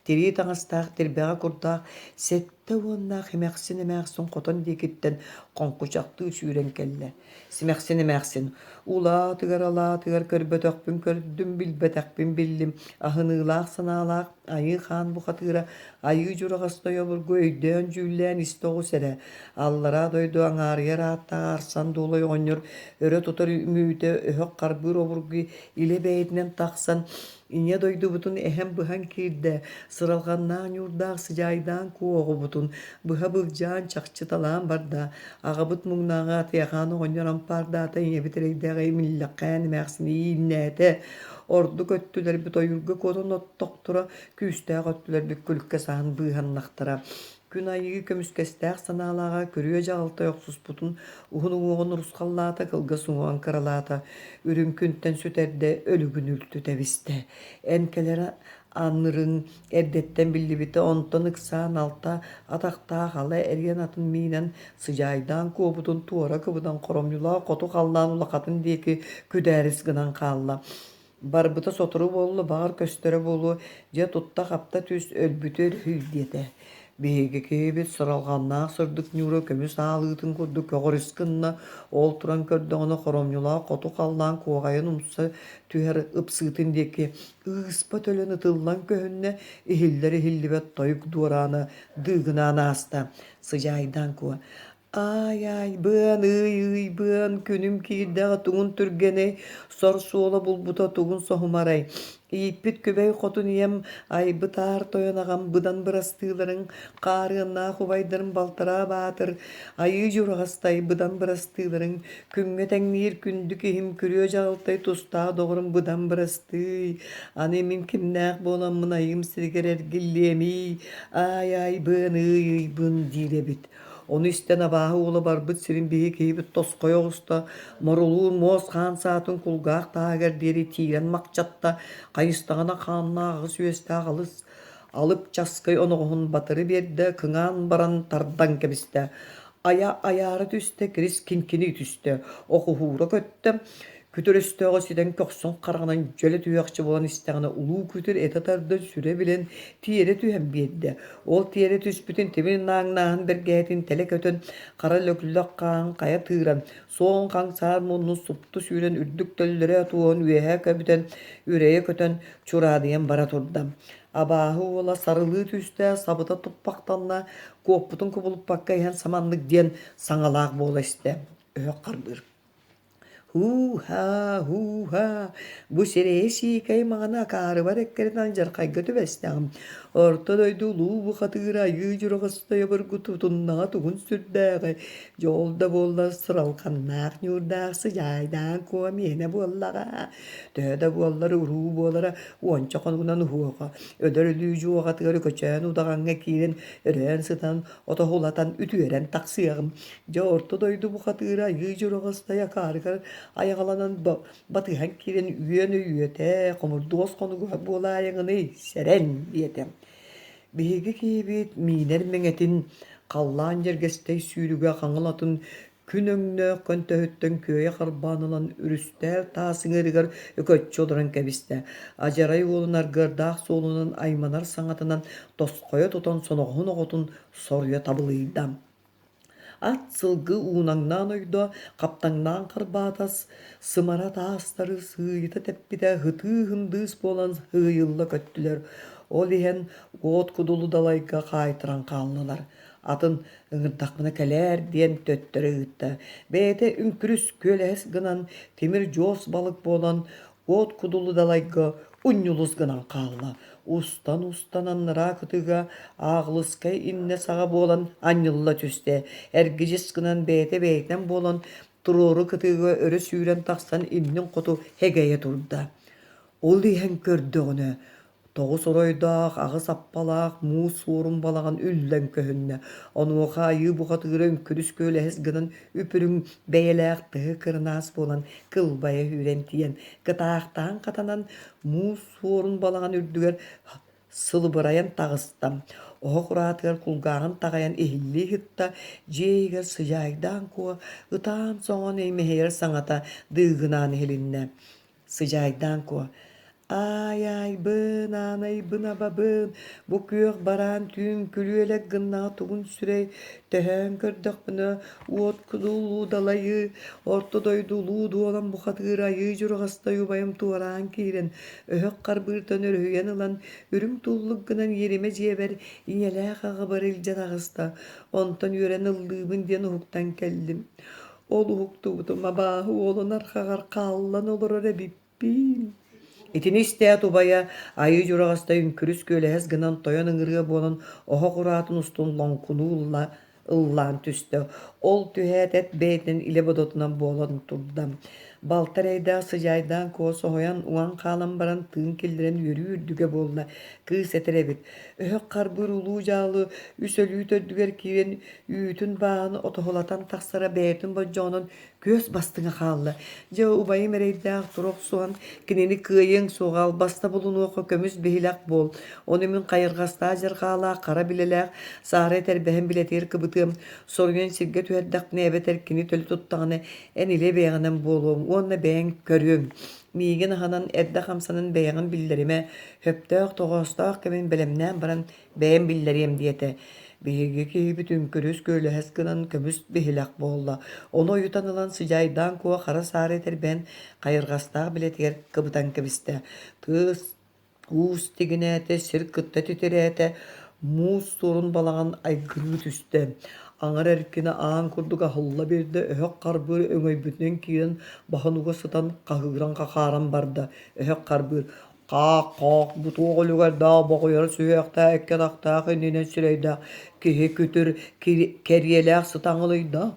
Tiri taňastaq tirbeğe kurdaq, sette wonna hemeksin emeksin qoton dikitten qonquçaqty süýren kelle. Simeksin emeksin. Ula tıgar körbötökpün kördüm bilbetekpin billim. Ahınıylaq sanalaq, ayı han bu hatıra, ayı juragasta yobur göýden jüýlen istoğu sere. Allara doydu aňar ýaratta arsan doluy oňur, öre tutar ümüde öhök qarbyr oburgy ile beýdinden taqsan, İňe doydu butun ehem bıhan kirde, sıralgandan yurdağ sıcaydan kuoğu butun, bıha bıhcan çakçı talan barda, ağabıt muğnağa tiyakanı oňaran parda ata iňe bitireydeğe millaqan mäxsini iýnäte, ordu köttüler bit oyurga kodun ottoktura, küstää köttüler bit külükkä sahan bıhannaqtara. Gün ayı kömüskestäq sanalaga körüýe jagylta ýoksus butun uğun ruskallata kılga suňan karalata ürün künten süterde ölügün ültü tebiste enkelere anırın erdetten billibite ontan yksan alta atakta hala ergen atın minen sıjaydan kobutun tuara kıbıdan koromyula kotu kallan ulakatın deki küdäris gınan kalla. Barbıta soturu bollu, bağır köstere bollu, je tutta kapta tüs ölbütür hüydete. Bege kebet sıralganna sırdık nyuro kömüs alıtın kurduk yoğuriskınna ol turan kördüğüne koromyula kotu kallan koğayın umsa tüher ıpsıtın deki ıspat ölen ıtıllan köhünne ihilleri hillibet toyuk duvarana dığına nasta sıcaydan koğa. Ay bön bön künüm kirde tuğun türgene sorsu ola bulbuta tuğun sohumaray. İpit köbey kotun yem ay bıtar toyanagam bıdan bırastığların qarığına hubaydarın baltara batır. Ayı juragastay bıdan bırastığların küngeten nir kündük ehim kürüyo jagıltay tusta doğrun bıdan bırastıy. Anemin kimnaq bolan ayım sirgerer gillemi. Ay bın direbit. Onu isten abağı ola barbıt sirin bihi keybit toskoy oğusta, moruluğun moz kan saatın kulgaq tağer deri tiren makçatta, kayıstağına kanına ağız üyeste ağılız, alıp çaskay onuğun batırı berde, kınan baran tardan kebiste. Ayarı tüste, kiris kinkini tüste, oku hura köttem, kütür üstöğü siden köksun qarağынан jöle tüyakçı bolan isteğine ulu kütür etatarda süre bilen tiyere tühem biyedde. Ol tiyere tüspütün tibin nağın bir gätin tele kötün qara löklülük qağın qaya tığıran. Soğun qağın sar monunu suptu süren ürdük töllere tuğun üyehe köbüten üreye kötün çuradiyen bara turdam. Abağı ola sarılı tüste sabıta tuppaktanla koputun kubulup bakka yan samanlık diyen saŋalaq bola iste. Qarbır. Hu ha. Bu seresi kaymağına karı var ekkerden jarkay götü bestağım. Orta doydulu bu hatıra yücürüğüste bir kututunna tuğun sürdäği. Yolda bolla sıralkannak nyurdağ sıcaydan komiyene bollağa. Töde bolları uru bollara uança konuğunan huağa. Ödörlücü o hatıra köçen udağanğa kirin ören sıtan otahulatan ütüeren taksiyağım. Ja orta doydu bu hatıra yücürüğüste karı ayağalanan batıhan kiren üyeni üyete, komurduğuz konuğa bulayığını seren diyetem. Biһиги киибит миинер меҥэтин халлаан дьэргэстэй сүүрүгэ хаҥылатын күн өҥнөөх көнтөһүттөн күөйэ харбаанылан үрүстээр таасыҥарыгар өкөтчү олорон кэбистэ. Ажарай уолунар гырдаах суолунан айманар саҥатынан тоскойо тутан соноҕуһун оҕотун соруйа табылыйдам. Ат сылгы уунаңнаан ойдо каптаңнаан карбаатас сымара таастары сыйыта тэппитэ хытыы хындыыс буолан хыйылла көттүлэр. Ол иһэн уот кудулу далайга хаайтыран хааллылар. Атын ыҥырдахмына кэлээр диэн төттөрө ыытта. Бэйэтэ үҥкүрүс күөлэһэс гынан тимир жоос балык буолан уот кудулу далайга унньулус гынан хаалла. Устан аннара кытыга ааҕылыскай инне саҕа буолан анньылла түстэ. Эргижис гынан бэйэтэ бэйэтэн буолан туруору кытыга өрө сүүрэн тахсан иннин хоту хегэйэ турда. Ол иһэн көрдөҕүнө тоҕус оройдаах, аҕыс аппалаах, муус суорун балаган үллэн көһүннэ. Онуоха айыы бухатыыра үҥкүрүс күөлэһис гынан үпүрүҥ бэйэлээх тыһы кырынаас буолан кылбайа хүрэн тиэн кытаахтаан катанан муус суорун балаган үрдүгэр сылыбырайан тагыстам. Оһо кураатыгар кулгааҕын тагайан иһиллии хытта дьиэйигэр сыдьаайдаан куо ытаан соҥон эймэһиэр саҥата дыыгынаан иһилиннэ. Сыдьаайдаан куо: Ай, бын, анай, бын абабын, бу күөх баран түн күлүөлек гыннаға тугун сүрей, төһөн көрдөх бұны, уот кудулуу далайы, ортодойдулуу дуолан бухатыыр айы журғастай убайым туараан киирен, өһөк қарбыртан өрөйен ылан, үрүң туллук гынан ереме жебер, инелээх ағабар илжат ағыста, онтон үрен ыллыыбын ден ухуктан келдим. Ол ухуктубутум абааһы олон архагар кааллан олорор эбиппин. Итинистэ тубая айы журағастай үңкүрүс күөлэһэс гынан тойон ыҥырыа буолан оһо кураатын устун лоҥкунуу ыллаан түстэ. Ол түһээтэт бэйэтин илэ бодотунан буолан турдам. Балтар эйдээх сыдьаайдаан куо соһуйан уаң хаалан баран тыын киллэрэн үөрүү үрдүгэ буолла кыыс этэрэбит. Өһөк харбыр улуу жаалы үс өлүү төрдүгэр киирэн үүтүн бааҕын отоһулатан тахсара бэйэтин боджоонун көс бастыҥа хаалла. Дьэ убайым эрэйдээх турук суан кинини кыайыҥ суоҕал баста булунуохха көмүс биһилээх буол. Онумун хайырҕастаа дьарҕаалаах хара билэлээх саара этэрбэһэн билэтиир кыбытыам соруйан сиргэ түһэрдэхпинэ эбэтэр кини төлү туттаҕына эн илэ бэйэҕинэн буолуом. Уонна бэйэҥ көрүөҥ. Миигин аһанан эрдэ хамсанын бэйэҥин биллэриме höptöөх тоҕостоох кэмин бэлэмнээн баран бэйэм биллэриэм диэтэ. Биһиги киһибит үҥкүрүс күөлэһэс гынан көмүс биһилээх буолла. Ону ойутан ылан сыдьаайдаан куо хара саара этэрбээн хайырҕастаах билэтигэр кыбытан кэбистэ. Тыыс уус тигинээте, сир кытта титирээте, муус сурун балаган айгырыы түстэ. Аңар эркина аан курдуга хылла бирде өһөк карбыр өңөйбүтүнөн киирен бахануга сытан кахыгыран кахааран барда. Өһөк карбыр Қақ, бұтуға олуғарда, бағойар сүйіқта, әккен ақтақ, әнінен сүрейді, кеге күтір, кәриеләқ сытаңылыйда.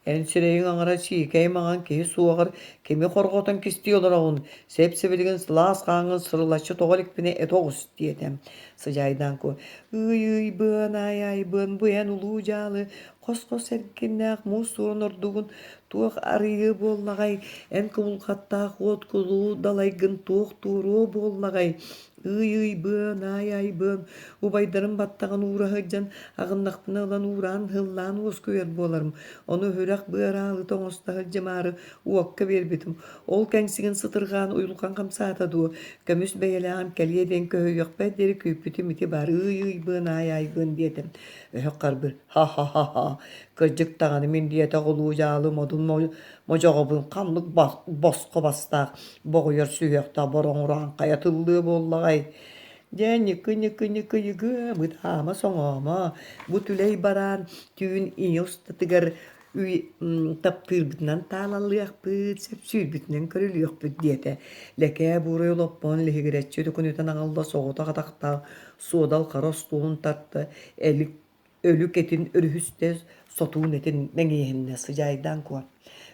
Эн сүрейін аңыра чиікей маған кеге суағыр, кеме қорғотан кісті оларауын, сәпсібілген сылас қаңын сырылашы тоғалікпіне әтоғыз дейдім. Сыжайдан ко, ый, бын, ай, бын, бұян ұлу жалы, қос-қос әркеннәқ мұз суын ұрдығын, туақ арыйы боллағай, ән кұбылғаттақ от күлу далайгын туақ туру боллағай. Ый, бын, ай, бын, убайдарын баттаған уырағы жан, ағындақпына ұлан уран ғыллан оз көйер боларым. Оны хөрақ бұйаралы тоңыстағы жамары уаққа бербетім. Ол кәңсігін сытырған ұйылған қамсата дуы, көміс бәйеләғам кәлиеден көйек бәдері көйпітім ити бар. Ый, бын, ай, бын дедім. Өйек қарбыр, ха-ха-ха-ха, кыржық тағаны мен диета қолу жалы модын можоғыбын қамлық босқы бастақ, боғыйыр сүйекта бороңыран қаятылды боллағай. Дә ники-ники-ники-йығы, бұдама соңама, бұ түлей баран, түйін ине ұстатығыр таптыр бітінен талалыяқ бұд, сәп сүйір бітінен көріліяқ бұд деді. Ләкә бұрай олаппан лехігіретші дүкінетен аңалда соғыта қатақта, суадал қара столын тартты, өлік етін үрхісте сотуын етін мәңейінне сыжайдан куа.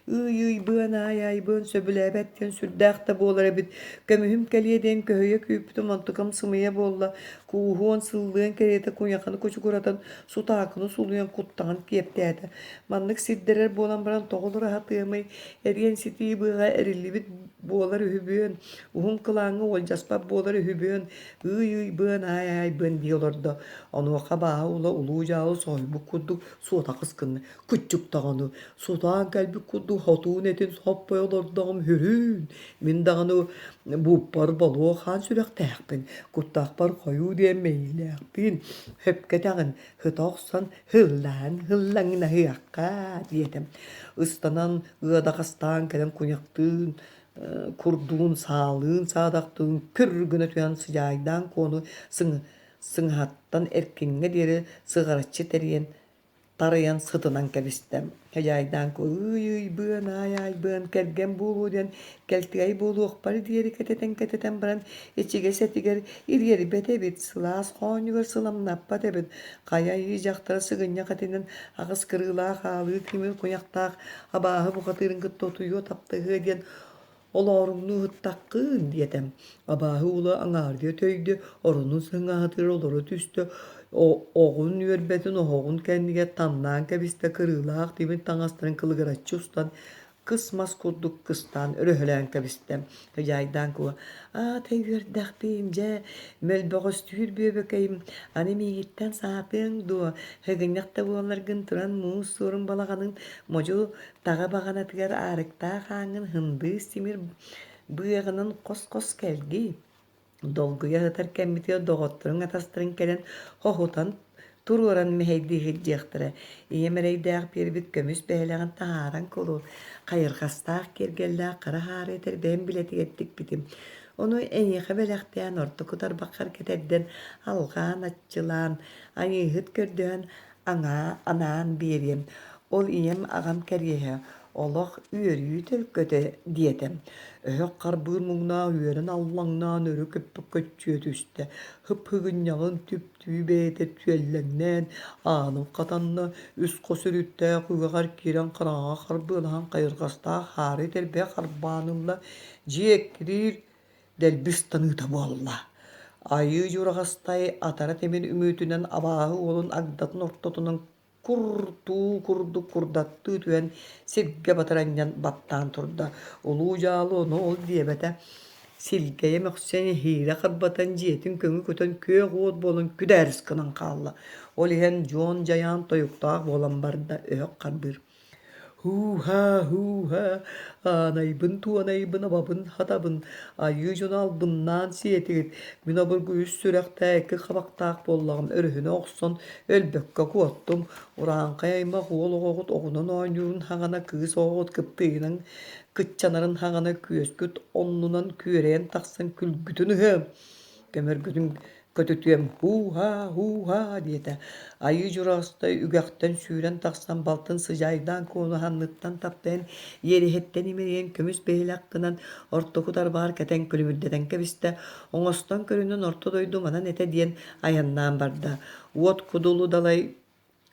bığın ay bığın söbülebetten sürdäkte bolar ebit. Kömühüm keliyeden köhüye küptü mantıkam sımıya bolla. Kuhuon sıldığın kerete kunyakanı koçu kuratan su takını suluyan kuttan kiyepteydi. Manlık sidderer bolan baran toğul rahatıyamay. Eriyen siti bığa erilli bit bolar ühübüön. Uhun kılağını ol jaspap bolar ühübüön. Bığın ay bığın diyorlardı. Onu kabağı ula ulucağı soybu kudduk suda kıskınlı. Küçük dağını sudan kalbi kuddu hatun etin sappayalardan hürün. Min dağını bu par balığı han sürek täkpin. Kuttak par koyu diye meylekpin. Höpke dağın hıtoksan hıllangına hıyakka diyedim. Istanan ıadakastan gelen kunyaktın. Kurduğun sağlığın sağdaktığın kürgüne tüyen sıcaydan konu sığhattan erkinge deri sığarçı teriyen tarayan sıtınan kebistem. Heyaydan ko bığın ay bığın kergen bulu den keltigay bulu okpari diyeri keteten baran içige setiger iryeri bete bit sılas konyugar sılam nappa debit kaya yiyecektara sıgınya katinin ağız kırıla halı kimil konyaktaq abahı bu katırın kıt otuyo taptığı den Olorunu hıttakkın diyedem. Abahı ula angar diye töyde orunun sığına hatır oluru tüstü. Oğun yörbetin oğun kendige tamdan kebiste kırılaq demin tanastırın kılıgıratçı ustan. Kısmas kudduk kıstan örühlen kebistem. Hıcaydan kuva. Teyyördak beyimce melboğuz tüyür böbekeyim. Anemi gitten sapın duwa. Hıgınyakta bu onlar gıntıran muğuz sorun balağanın mocu tağa bağana tıgar arıkta hangın hındı simir bıyığının kos kelgi. Dolguya hıtar kemmitiyor doğutturun atastırın kelen hohutan tururan meheydi hıccaktırı. İyemerey dağ bir bit kömüs beheleğin taharan kolu. Kayırgastağ kergellağ kara hara eter ben bileti ettik bitim. Onu en yıkı belekteyen orta kutar bakar keterden algan atçılan, ani hıt gördüğün anan biriyim. Ol iyem ağam keryehe. Allah üyeriyü tölköde diyedem. Öhök karbır muğna üyeren Allah'ından örü köpük kötçüye düştü. Hıp hıgın yağın tüp tübeyde tüyellenden anın katanna üst kosurütte kuygar kiren kırağa karbılan kayırgasta hari derbe karbanınla ciyekrir delbistanı da bolla. Ayı juragastay atara temin ümütünen abahı olun agdatın ortotunun kurdattı tüyen silge bataranyan battan turda. Ulu jalı ne ol diye bete silgeye mekseni hile karbatan ciyetin köngü köten köy oğud bolun küderiz kınan kalla. Ol hen John Jayan toyuktağ bolan barda ök karbır. Hu ha anaybın tu anaybın ababın hatabın ayı jonal bundan siyetigit mina burgu üst sürekte kabaktak bollağım örühüne okson ölbekka kuattum uran kayayma huol oğut oğunun oynurun hangana kız oğut kıppıyının kıtçanarın hangana küyesküt onlunan küreyen taksan külgütünü hem Kömür güdüm kötütüyem hu ha diyete. Ayı jurasta ügekten süüren taksan baltın sıcaydan konu hanlıktan tapten yeri hetten imeriyen kömüs beylak kınan orta kudar bar keten külümüddeten kebiste oңостон körünün orta doydu manan ete diyen ayandan barda. Uot kudulu dalay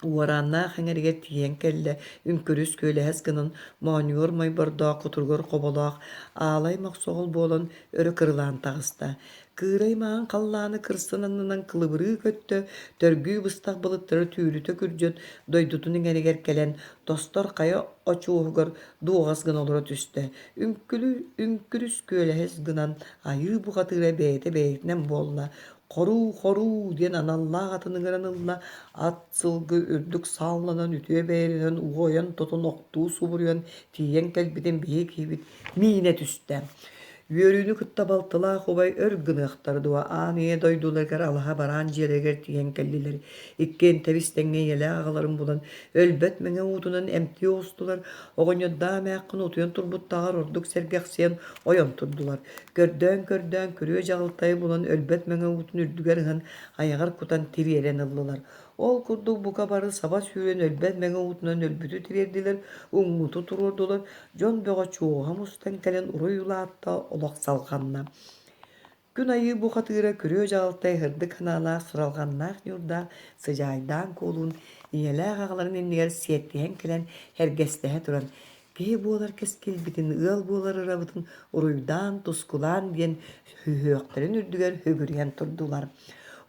Uwaranna hangerger tiyen kelle ünkürüs köylehäs gynın moňyor moý barda kuturgar kobolaq alay maksoğul bolan örü kırılan tağısta. Kıraýmagan kallany kırsınanynyň kılıbıry köttü, törgü bыстaq balytary tüýlüte kürjün doýdutyny geriger kelen dostor kaya oçuğugar duğas gyn olara düştü. Ünkürüs köylehäs gynan ayı bu gatyra beyte beytinen bolla. Koru diyen anallah atının granılla at sılgı ürdük sallanan ütüye beğenen uğayan totun oktuğu suburuyan tiyen kelbiden beyik hibit mine tüstem. Yörüğünü kıtta baltıla hobay örgünü aktardı wa aniye doydular gar Allah'a baran jereger tiyen kellileri. İkken tebistenge yele ağaların bulan ölbet menge udunan emti ostular. Oğun yodda mekkın otuyan turbut tağar orduk sergekseyen oyan turdular. Görden kürüye jağıltayı bulan ölbet menge udun ürdüger hın ayagar kutan tiriyeren ıllılar. Ol kurdu bu kabarı sabah süren ölbet menge udunan ölbütü tirerdiler. Umutu tururdular. Jon boğa çoğuğa mustan kelen uruyula atta olaq salganna. Gün ayı bu katıra kürüye jağıltay hırdı kanala sıralgannak yurda sıcaydan kolun iyele ağaların enniger siyetlihen kelen hergestehe turan Keskey buolar keskelbitin, ıal buolar ırabıtın, uruydan, tuskulan diyen höhökterin ürdüger högürgen turdular.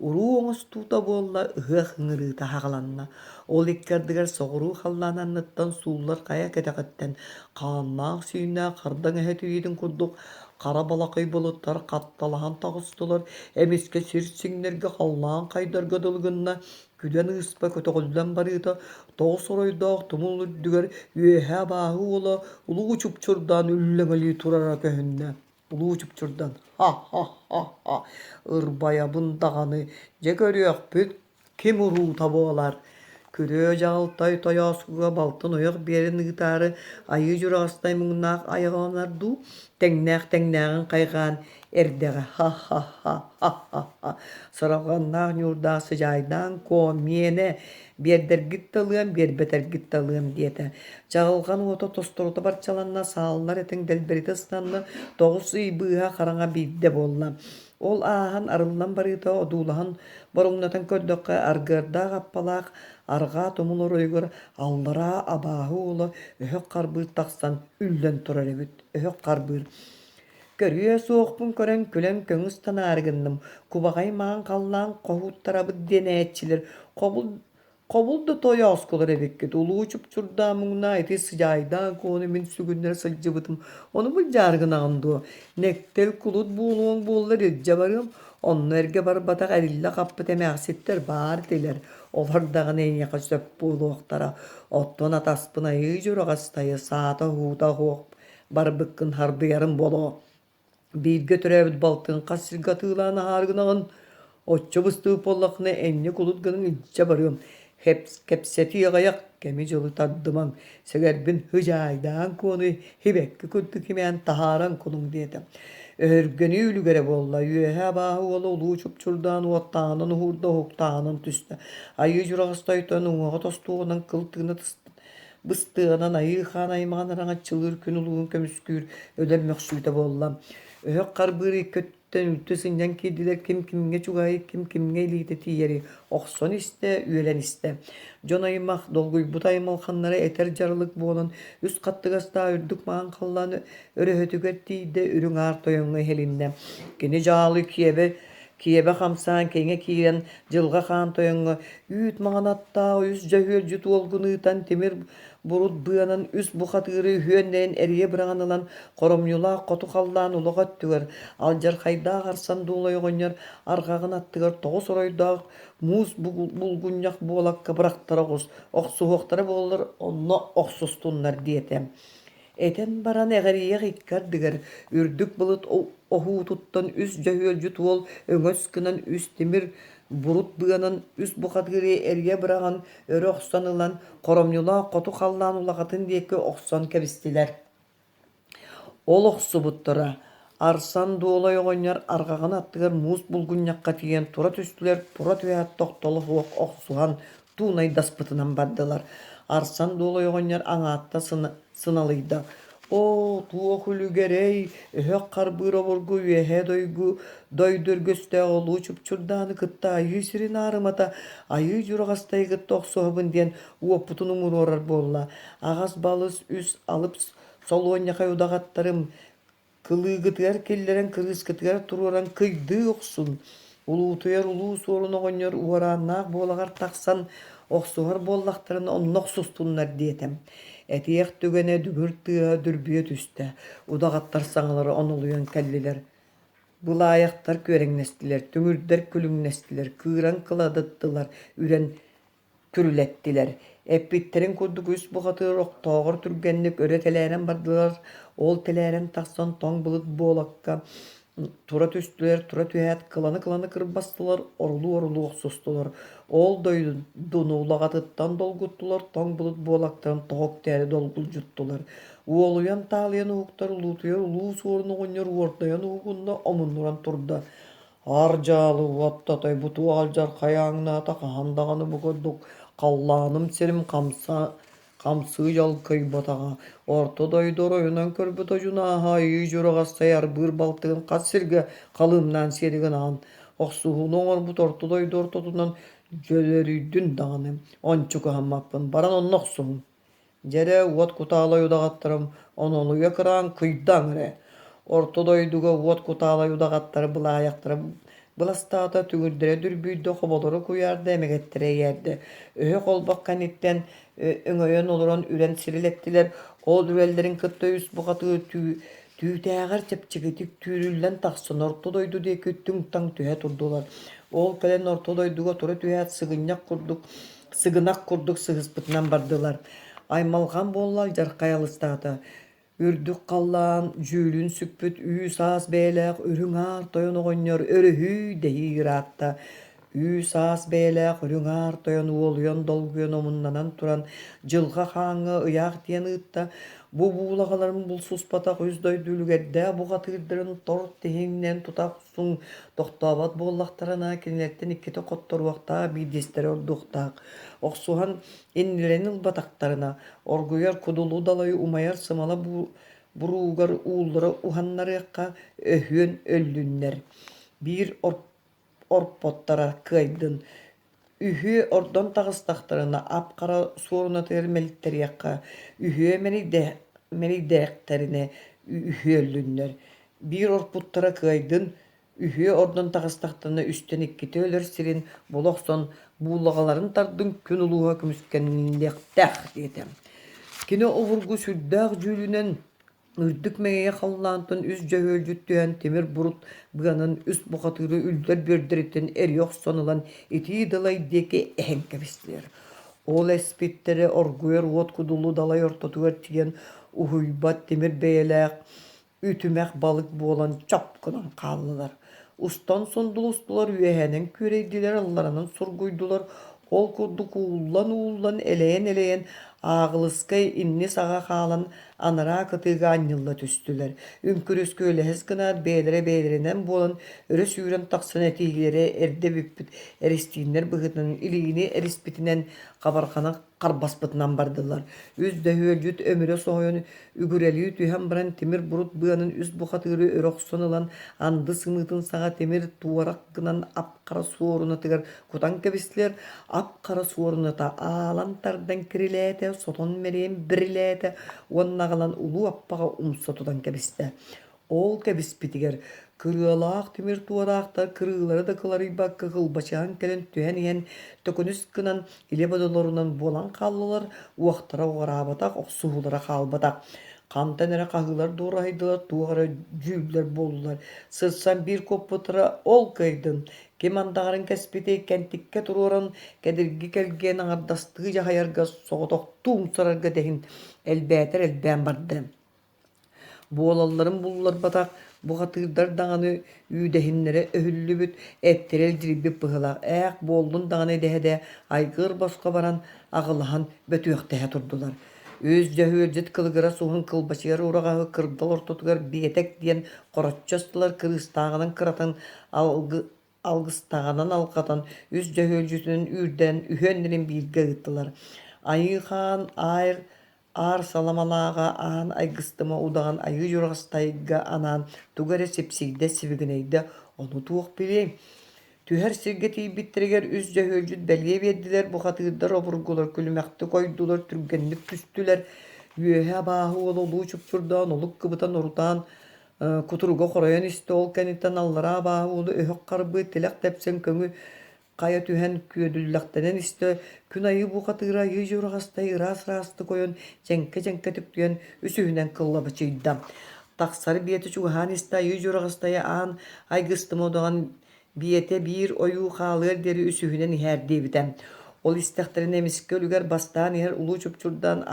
Uru oңus tuta bolla ıhık hıngırıta hağlanna. Ol ikkerdiger soğuru hallananlıttan suullar kaya keteketten kaannaaq sүйünna kardan ehet üyedin kurduk. Kara balakay bulutlar kattalahan tağıstular. Emiske sirsiңнерге халлаан кайдарга дылгынна күден ыспа көтөгөлдөн барыта тоҕо соройдоох тумул үрдүгер үөһэ бааһы уола улуу чупчурдан үллэҥэлии турара көһүннэ. Улуу чупчурдан ха ырбаябын даганы же көрүөхпүт ким уруу табуолар. Күрөө жагалтай тояосуга балтын оёк биэрин ыытаары айыы журагастай муңнаах айаҕаланарду тэҥнээх кайгаан эрдэҕэ ха сыралганнаах ньуурдаах сыдьаайдаан куомиэне биэрдэргит талыам биэрбэтэргит талыам диэтэ жагалган уото тосторото барчаланна сааллар этиң дэлбэрите станна тоҕус ыйбыыһа хараҥа биирдэ буолла. Ол ааһан арыллан барыта одуулаһан боруҥнатан көрдөккө аргыардаах аппалаах аргаа тумулар ойгор аллара абааһы уола өһөк харбыыр тахсан үллэн турар эбит өһөк харбыыр. Көрүө суохпун көрөн күлэн көҥүс танаарыгынным кубаҕай маан халлаан коһууттарабыт диэнээччилэр кобулду тоyооскулар эбиккит улуу чупчурдаа муҥнаа ити сыдьаайдаан куону мин сүгүннэр сылдьыбытым ону былдьааргынаҕын дуо нэктэл кулут буулуоҥ буоллар илдьэ барыам онно эргэ барбатах эриллэ хаппыт эмээхситтэр баар дилэр олар даҕаны эйиэхэ сөп буулуохтара оттон атаспын айыы дьурагастайы саата хуута хуох барбыккын харбыйарым болоо бииргэ төрөөбүт балтыын хассырга тыылаана хааргынаҕын оччо быстыы поллахны энне кулут гынан илдьэ барыам кепсетиэҕайах кеми дьылы тардымаҥ сэгэрбин хыдьаайдаан куону хибэкки курдук химээн таһааран кулуҥ диэтэ өһөргөни үлүгэрэ буолла үөһэ абааһы уола улуу чупчурдаан уоттаанын уһуурда уһуктаанын түстэ айыы дьурагастайытын уҥоҕо тостуоҕунан кылтыына быстыанан айыыхаан аймаҕан араҥаччылыыр күн улуун көмүскүүр өлөрмөхсүүтэ буолла. Өһөк харбыыры көттөн үлтү сынньан киирдилэр ким кимиҥэ чугаайы ким кимиҥэ илиитэ тиийэри охсон истэ үөлэн истэ дьон аймах долгуйбут аймалханнара этэр дьарылык буолан үс хаттыгастаа үрдүк маан халлаан өрөһөтүгэр тиийдэ үрүҥ аар тойоҥҥо хэлиннэ кини дьаалы киэбэ хамсаан кеҥэ киирэн дьылга хаан тойоҥҥо үүт маҕанаттаа үс дьөһүөл дьутуолгуныытан тимир бурут быанан үс бухатыыры үһүөннээн эрие быраҕанылан хоромньулаах хоту халлаан улоҕ өттүгэр алдьар хайдаах арсан дуулайоҕонньор арҕаҕын аттыгар тоҕо соройдаах муус булгунньах буолакка бырахтара оҕус охсуһуохтара буоллар онно охсустуннар диэтэ. Этен баран эҕэриийэх иккардыгар үрдүк былыт оһуутуттан үс дьөһүөлдьү туол өҥөс кынан үс тимир бурут быанан үс бухатыыры эрие быраҕан өрө охсон ылан хоромньулаах хоту халлаан улаҕатын диэки охсон кэбистилэр. Ол охсубуттара арсан дуолайоҕонньор арҕаҕын аттыгар муус булгунньахха тиийэн тура түстүлэр тура түһээт тохтолу хуох охсуһан туунай даспытынан бардылар. Арсан дуолайоҕонньор аҥаатта сыналыйда. О, туох үлүгэрэй, өһөк харбыыр обургу үөһэ дойдөргөстөө олуу чупчурдааны кытта айыы сирин аарымата айыы дьурагастайгыт тохсуһабын диэн уоппутун умуруорар буолла. Аҕас балыс үс алып солуонньахай удагаттарым кылыыгытыгар киллэрэн кырыыскытыгар туруоран кыйдыы охсун. Улуутуйар улуу суорун оҕонньор уорааннаах буолагар тахсан охсуһар буоллахтарын оннох сустуннар диэтем. Этиэх түгэнэ дүгүр тыаһа дүрбүө түстэ. Удагаттар саҥалары онулуйан кэллилэр. Былаайахтар күөрэҥнэстилэр, түҥүрдэр күлүҥнэстилэр, кыыран кыладыттылар, үрэн күрүлэттилэр. Эппиттерин курдук үс бухатыыр октоогор түргэнник өрө телээрэн бардылар. Ол телээрэн тахсан тоҥ былыт буолакка тура түстүлэр, тура түһээт кыланы кырбастылар, орулуу охсустулар. Ол дойдуну улагатыттан долгуттулар, тоҥ былыт буолактарын тоҕок тээри долгулжуттулар. Уолуян таалыйан уһуктар улуутуйар улуу суорун оҕонньор уордайан уһугунна омуннуран турда. Ар жаалы уоттатай бутуу алдьар хайааҥнаата хаһандаҕаны бугордук халлааным сирим хамсыы ялкай батаға. Орто дойдор ойунан көрбөт ожунааха айыы дьурагастай арбыыр балтыгын хас сиргэ халыымнаан сиэригин аан. Охсуһуну оҥорбут орто дойдор тотунан дьөлөрүйдүн даҕаны. Ончук аһаммаппын, баран онно охсуһум. Jere uot kutaalay udagattırım onoluya kıran kıydan re. Ortodoyduga uot kutaalay udagattırı bula ayaktırı Bılastata tügürdere dürbüydü hoboları kuyardı emegettire yerdi. Öhe kolbak kanitten öngöyen oluran üren sirilettiler. Ol ürellerin kıtta üst buqatı tüytäğer çepçigetik tüyrüllen taqsın ortodoydu diye küttün tang tühe turdular. Ol kalen ortodoyduga tura tühe sığınak kurduk sığıspıtынан bardılar. Aymalgan bollar jarqayalыстata. Ürdük kallan, jülün süppüt, saz beylek, ürün ağır toyun oğunyor, örühü dehi yıratta. Saz beylek, ürün ağır toyun oğuluyon, dolguyon omunlanan turan, jılga xaаңы ıyak diyen ıtta. Bu buğlağaların bulsuz patak yüzdoy dülgerde, bu gatırdırın tort dehinden tutaksun, doktabat bollaktarana keniletten ikkete kottor vaqta bir destere orduqtaq. Oqsuhan ennilenin bataktarına, orguyar kudulu dalayı umayar sımala burugar uğulları uhanları yakka öhüön öllünler. Bir orpottara kıydın. Ühü ordan tağıstaktarına apkara soruna termelikleri yakka. Ühü meni dekterine ühü öllünler. Bir orputtara kıydın. Ühü ordan tağıstaktarına üstten ikkiti ölür sirin. Bolokson buğlağaların tardın kün uluğa kümüskenliğinde dedim. Kine ovurgu süddağ jülünen ürdük meyeye xallantın üz jahölcüttüyen temir burut bıganın üst buqatırı üldür birdiritten er yok sonulan iti dalay deki ehenkebistler. Ol espittere orguyer ot kudulu dalay ortatuver tiyen uhuybat temir beyelek ütümek balık boğulan çapkınan kallılar. Ustan sondulustular üyehenen köreydiler allarının surguydular. Ol kurduk uullan eleyen ağılıskay inni sağa kalan anara kıtıga anyılla tüstüler. Ünkürüs köylehez gına beylere bolan örü sürün taksın etigilere erde büppüt eristiğinler bıgıtının iliğini erispitinen kabarkana karbaspıtından bardılar. Üz hölcüt ömüre soğuyun ügüreli tühem bıran temir burut bıyanın üst buxatırı örokson olan andı sımıtın sağa temir tuvarak gınan apkara soğuruna tıgar kutan kebisler apkara soğuruna ta alantardan kirilete soton mereyim birilete onnağalan ulu appaga umsatudan kebiste. Ol kebis bitiger kırığalaq timir tuvaraqtar kırığları da kılari bakka kılbaçağın kelen tühen yen tökünüs kınan ile badalarından bolan kallılar uaqtara uğarabatak oqsuhulara kalbatak. Kantanere kahılar doğraydılar, tuğara cübler boldular. Sırsan bir kopputıra ol kıydın. Kemandağırın kespiti kentikke tururan kedirgi kelgen ardastığı hayarga soğutok tuğum sararga dehin elbeten bardı. Boğalalların bullar batak, bu hatırдар dağını üydehinlere öhüllübüt, etterel diribip bıhılaq. Eğak boğulun dağını dehede aygır başka baran ağılahan bötüyök dehe turdular. Öz jahöljet kılgıra soğun kılbaşıgar uğrağı kırdal ortotugar biyetek diyen qoratçastılar kırıstağının kıratan algıstağının alqatan öz jahöljetinin ürden ühenlerin bilge gıttılar. Ayıhan ayr Ar salamalaga an aygıstıma udağan ayı jurastayga anan tugare sepsiyde sivigineyde onu tuğuk bileyim. Tüher sirgeti bittireger üz jahölcüt belge verdiler bu hatırda roburgular külmekti koydular türgenlik küstüler. Yühe bahı olulu çupçurdan oluk kıbıtan orutan kuturga korayan iste ol kenitan allara bahı olu öhök karbı tilak tepsen köngü Kaya tühen küyödüllaktanen iste kün ayı bu katıra yıjur hastayı ras koyun cenke tüktüyen üsühünen kılla bıçıydam. Taksarı biyeti çuğhan iste yıjur hastayı an aygıstım odan biyete bir oyu kalır deri üsühünen her devdem. Ol isteklerin emiskö lüger bastan her ulu çupçurdan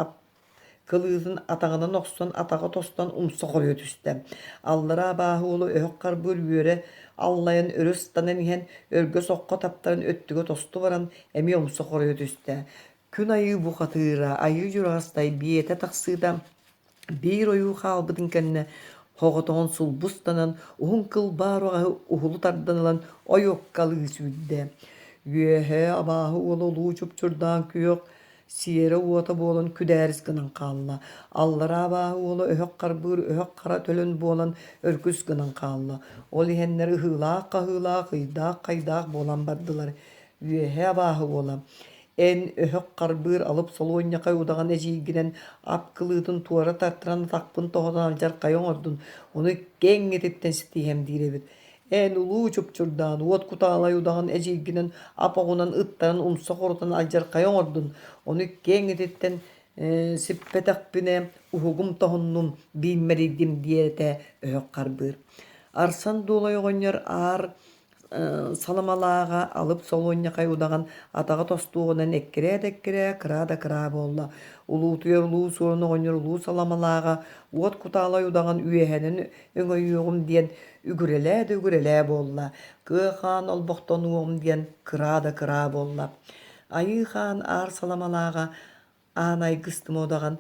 kılığın atağından oksan atağı tostan umsa koruyor tüstem. Allara bahı olu öhök karbül büyöre Allayan örüstanen ihen örgö soqqa taptarın öttügö tostu varan emi omsa koruyor tüste. Kün ayı bu katıra ayı jurastay biyete taksıda bir oyu halbıdın kenne hoğotoğun sulbustanan uhun kıl baroğu uhulu tardanılan oyok kalığı südde. Yühe abahı ololu çupçurdan küyok Siyere uota bolan küdäris gınan kalla. Allara bahı ola öhök karbır, öhök kara tölön bolan örküs gınan kalla. Ol ihenleri hıylaq, hıydaq, kaydaq bolan bardılar. Üyehe bahı ola. En öhök karbır alıp soluonyakay udağan ejiginen ap kılıtın tuara tartıran takpın tohodan alcar kayon ordun. Onu gen etitten sitihem direbit. En ulu çupçurdan uot kutalay udağan ejiginen ap oğunan ıttaran umsa korutan alcar kayon ordun. Onu gen etitten sippetak bine uhugum tohonnum bilmeridim diyete öhök karbır. Arsan dolay oğonyar ağır salamalaga alıp солоньякай удаган атага тостугунан эккире кыра болла. Улуу туяр улуу суону оñор улуу salamalaga уот кутаалай удаган үөһэнин өҥөйүөгум диэн үгүрэлээ болла. Кыахан олбохтонуум диэн кыра болла. Айыхан аар salamalaga аанай гыстымодаган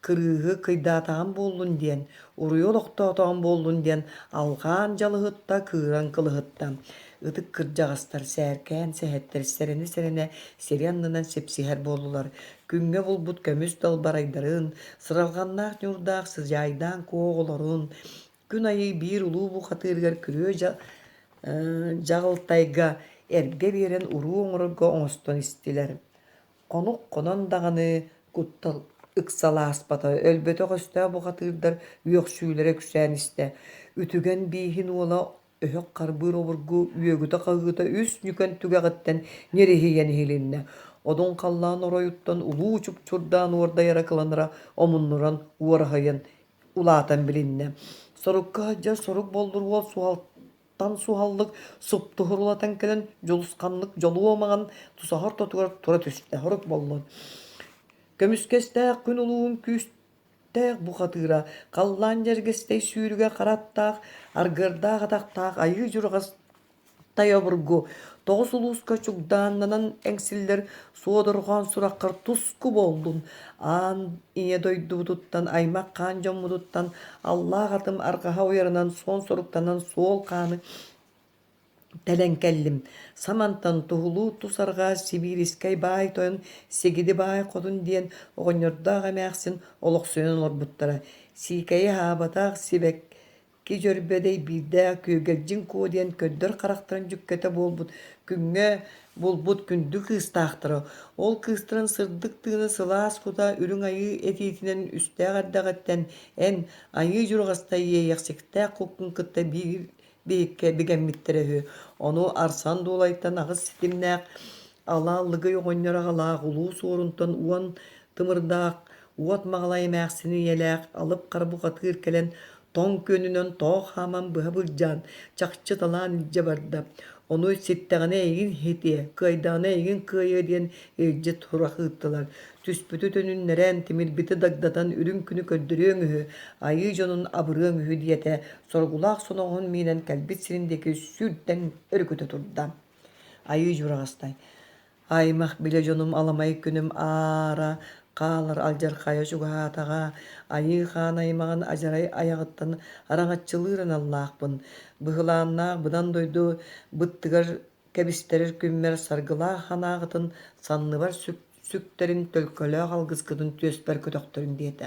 кырыыгы кыйдаатаан боллун диэн, уруйу олохтоотоон боллун диэн алгаан жалыһытта кыыран кылыһытта. Ытык кырдьаҕастар сээркээн сэһэттэр сирене серианнынан сепсиһэр боллулар. Күҥҥэ булбут көмүс далбарайдарын, сыралганнаах ньурдаах сыжайдаан куоҕолорун, күн айый биир улуу бухатыыргар күрүө жагылтайга эргэ биэрэн уруу оҥорго оҥостон истилэр. Конук конон даганы куттал ыксалааспата өлбөтө көстөө бухатыырдар үөхсүүлэрэ күсээнистэ. Үтүгэн бииһин уола öhök karbır oburgu üögüte kağıta üs nüken tügägitten nerehiyeni hilinne. Odun kallan oroyuttan ulu uçup çurdan orda yarakılanıra omunnuran uğrahayan ulatan bilinne. Sorukka hacca soruk boldurwal suhaltan suhallık suptuhurulatan kelen joluskanlık jolu olmagan tusahar totugar tura tüste horuk bollun. Kömüskeste gün uluğun küstэх buhatıra kallan jergestey sürüge karattaq аргырдаах атактаах айыы жургас тайобургу тоҕус улууска чугдааннанан эҥсиллэр суодорҕоон сураххар туску болдун аан ине дойдубутуттан аймак хаан дьоммутуттан аллаах атым аргаһа уйарынан суон соруктанан суол хааны тэлэҥкэллим самантан туһулуу тусаргаа сибирискай баай тойон сегиди баай хотун диэн оҕонньордаах эмээхсин олохсуйан олорбуттара сиикэйи хаабатаах сибэк ки жөрбөдэй биирдээ күүгэлжин куодиэн көддөр харахтарын жүккөтө болбут күҥҥэ булбут күндү кыыстаахтара ол кыыстыран сырдык тыына сылаас кута үрүҥ айыы этиитинэн үстээҕэрдэҕэттэн эн айыы журҕастай иэйэхсиктээ куккун кытта биикке бигэммиттерэһү ону арсан дуулайтан агыс ситимнээх алааллыгый оҕонньораҕалаах улуу суорунтан уон тымырдаах уот маҕалай эмээхсини иэлээх алып харбухатыыр кэлэн тоң көнүнөн тоох хааман быһа былдьаан чахчы талаан илдьэ барда. Ону сиttäҕинэ эйигин хитиэ, кыайдаана эйигин кыайыа диэн илдьэ турахыыттылар. Түспүтү төнүннэрэн тимирбити дагдатан үрүн күнү көддөрүөҥ үһү, айыы дьонун абырыаҥ үһү диэтэ соргулаах соноҕун миинэн кэлбит сириндеки сүүрдэн өрүкөтө турда. Айыы жураҕастай. Аймах билэ дьонум аламай күнүм аара каалар алжархая чугаатаға айыы хаан аймаган ажарай аяҕыттан araŋаччылыыран аллаахпын. Быһылааннаах быдан дойду быттыгар кэбистерэр күммэр саргылаах ханааҕытын санныбар сүктэрин төлкөлөөх алгыскытын түөспэр көтөхтөрүн диэтэ.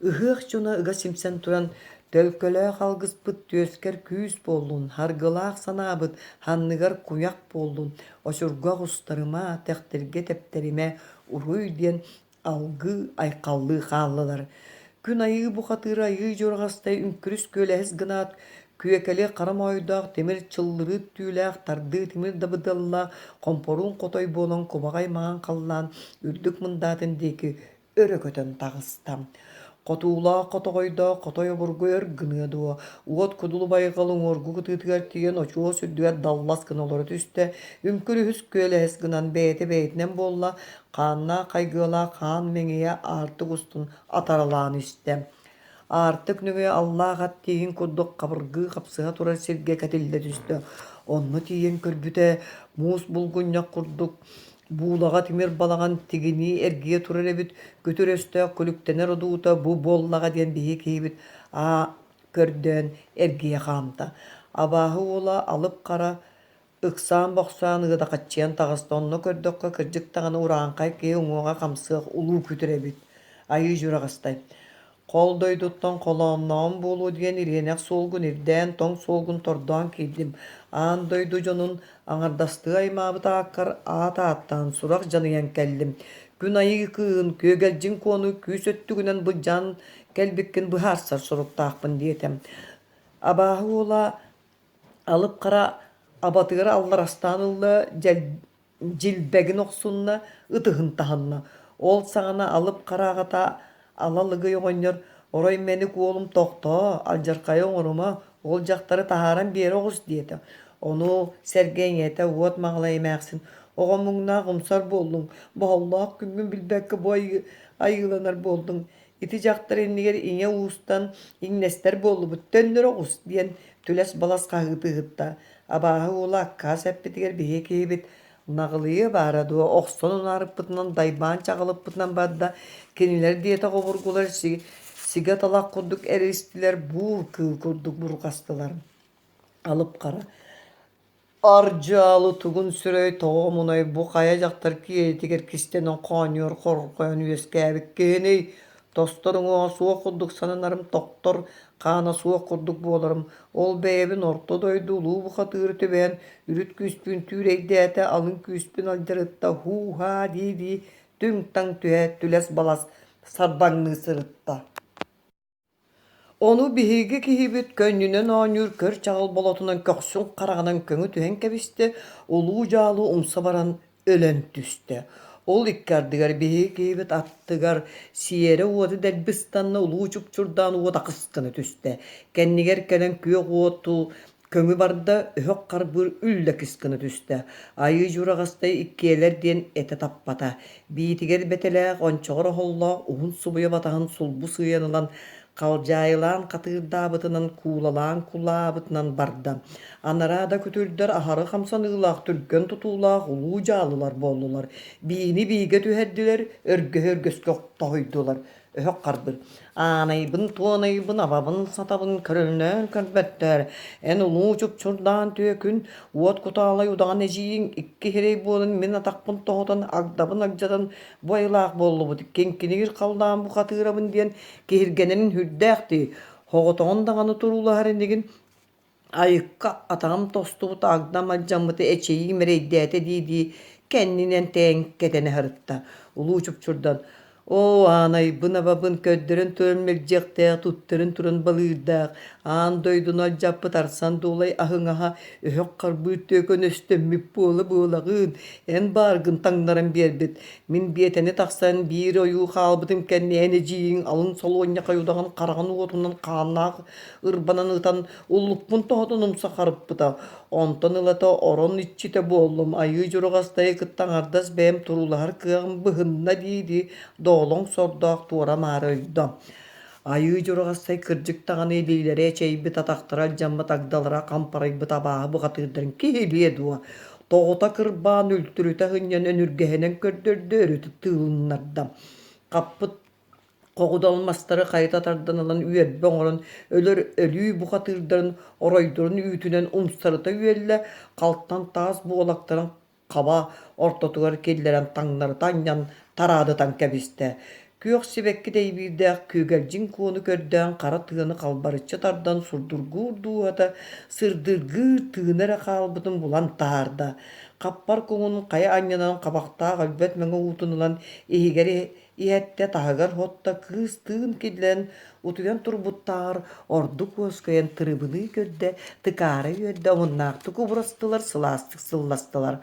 Ыһыах дьоно ыга симсэн туран төлкөлөөх алгыспыт түөскэр күүс боллун, харгылаах санаабыт ханныгар куяк боллун, очургуах устарыма тэхтэргэ тэптэриме уруй диэн алгы айкаллыы хааллылар. Күн айыы бухатыыр айыы жорҕастай үҥкүрүс күөлэһис гынаат күөкэлэ харам ойдоох темир чыллырыыт түүлээх тардыы тимир дабыдаллаах компоруун хотой буолан кубаҕай маҕан халлаан үрдүк мындаатын диэки өрөкөтөн таҕыстам. Хотуулаах хотоҕойдоох хотой обургу өр дуо уот кудулу байҕал уҥоргу кытыытыгар тиийэн очуо сүрдүгэр даллас гыналары түстэ үҥкүрүһүс күөлэһис гынан бэйэтинэн буолла хааннаах хайгыалаах хаан меҥиэ аартык устун атаралаан истэ. Аартык нүгэ аллаах ат тиигин курдук хабыргыы хапсыһа турар сиргэ кэтиллэ түстэ. Онно тиийэн көрбүтэ муус булгунньах курдук буулаға тимир балаган тигини эргие турар эбит көтөрөстө күлүктенер одуута бу боллага диэн биһи киибит көрдөөн эргие хаамта. Абааһы уола алып кара ыксаан бохсаан ыгытакаччыан таҕыста онно көрдөккө кырдьык таҕаны ураанхай киһи уҥуоҕа хамсыах улуу күтүр эбит. Айыы жураҕастай. Қолдойдуттан қоламнан болу деген иренек солгун ирден тоң солгун тордан келдим. Андойду жонун аңардасты аймабыта аккар ата аттан сурақ жаныян келдим. Күн айы кыын көгелжин кону күйсөттүгүнен бұл жан келбеккен бұхарсар соруктаақпын диетем. Абааһы ола алып қара абатыгар аллар астанылла жилбегин оксунна ытыхын тахынна. Ол саңана алып қарағата алалыгы оңоннор орой мени куолум тохто алжаркай оңорума ол жактары тахаран бери огус диете. Ону сергеңете уот маңлаймаксин. Огомуңна гумсар болдуң. Бааллах күнгүн билбекке бой айыланар болдуң. Ити жактар иннигер ине уустан иңнестер болду төннөр огус диен түлес балас кагытыгытта. Абааһы ула акка сеппитигер бие кейбит нағылые бара дуа оксон унарыппытынан дайбаан чагылыппытынан бадда кенилер диета гобургулар сиге талак курдук эристилер бур кыл курдук бургастылар. Алып кара аржалы тугун сүрөй тоомунай бу кая жактар киетигер кистенен кооньор коркоон үескәбик кеней тосторуңа суо курдук сананарым токтор каана суо курдук буоларым. Ол бэйэбин орто дойду улуу бухатыыр төбээн үрүт күүспүн түүрейдээте алын күүспүн алдырытта хуу-ха дии түң таң түһэ түлэс балас сарбаңны сырытта. Onu bihiги киһибит көннүнөн ооньуур көр чагыл болотунан көксүн караганан көңү түһэн кэбисте улуу жаалуу умса баран өлөн түстэ. Ол иккардыгар биһиги киһибит аттыгар сиэре уоты дэлбистанна улуу чупчурдаан уота кыстыны түстэ. Кэннигер кэлэн күөк уоту көңү барда өһөк карбыр үллэ кыскыны түстэ. Айы журагастай иккиэлер диэн эте таппата. Биитигер бетелээх ончоҕор оһоллоох уһун субуйа батаһын сулбу сыйанылан қалжайылан қатырдаабытынан куулалаан кулаабытынан барда. Анарада күтүлдөр ахары хамсаныылаах түргөн тутуулаах улуу жаалылар боллулар. Биини бииге түһэрдилер, өргө-өргөскө тохойдулар. Өһөк карбыр. Aanayбын, туанайбын, абабын, сатабын, көрөлнөр көрбөттөр. Эн улуу чупчурдаан түөкүн, уот кутаалай удаган эжиин, икки херей буолун мен атакпын тоһотон, агдабын агжадан буайлаах боллубут. Кенкинигир калдаан бухатыырабын диэн киһиргенин хүрдээхти. Хоготоон даганы турулаһарыннигин айыкка атагам тостубут агдам аджаммыты эчеyi мерейдээте дии кеннинен тең кетени харытта. Улуу чупчурдан О, анай, бына бабын көддөрін төрмек жектег, туттырын турын балыырдаг. Аан дойдун алжаппы тарсан дулай ахыңаха өһөк карбы төкөн өстөммүп буолагын. Эн баргын таңнарын бербит. Мин биетени таксан бир ойу халбытым кеннене жиин алын солуоння каюдаган караган уотунан кааннаак ырбанан ытан уллуппун тоһотун умса карыппыта. Онтон ылата орон иччите боллум. Айы журагастай кыттан ардас бэм турулар кыагын быһынна диди доолоң сордоох туора мааройдо. Айы журагастай кырдьык таган элейлере чейбит атактара жаммат агдалара кампарайбыт абааһы быгатыырдарын киһилие дуа. Тоҕута кырбаан үлтүрүтэ хынньан өнүргэһэнэн көрдөрдөөрү тыылыннарда. Каппыт Когудалмастары кайта тарданылан үербе оңорон өлөр өлүү бухатыырдарын оройдорун үүтүнен умстарыта үелле калттан таас буолактарын каба ортотугар келлерен таңнары таññан тараадытан кэбисте. Күөх сибекки дейбирдээх күүгэлжин куону көрдөөн кара тыаны калбарыччы тардан сурдургуур дуата сырдыргыыр тыынара хаалбытын булан таарда. Каппар куңун кая аннянан кабактаах өлбөт мэҥэ уутунулан иһигери иһэтте таһыгар хотта кыыс тыын киллэн утуйан турбуттаар орду куоскайан тырыбыны көрдө тыкаара үөрдө оннаакты кубурастылар сылаастык сылластылар.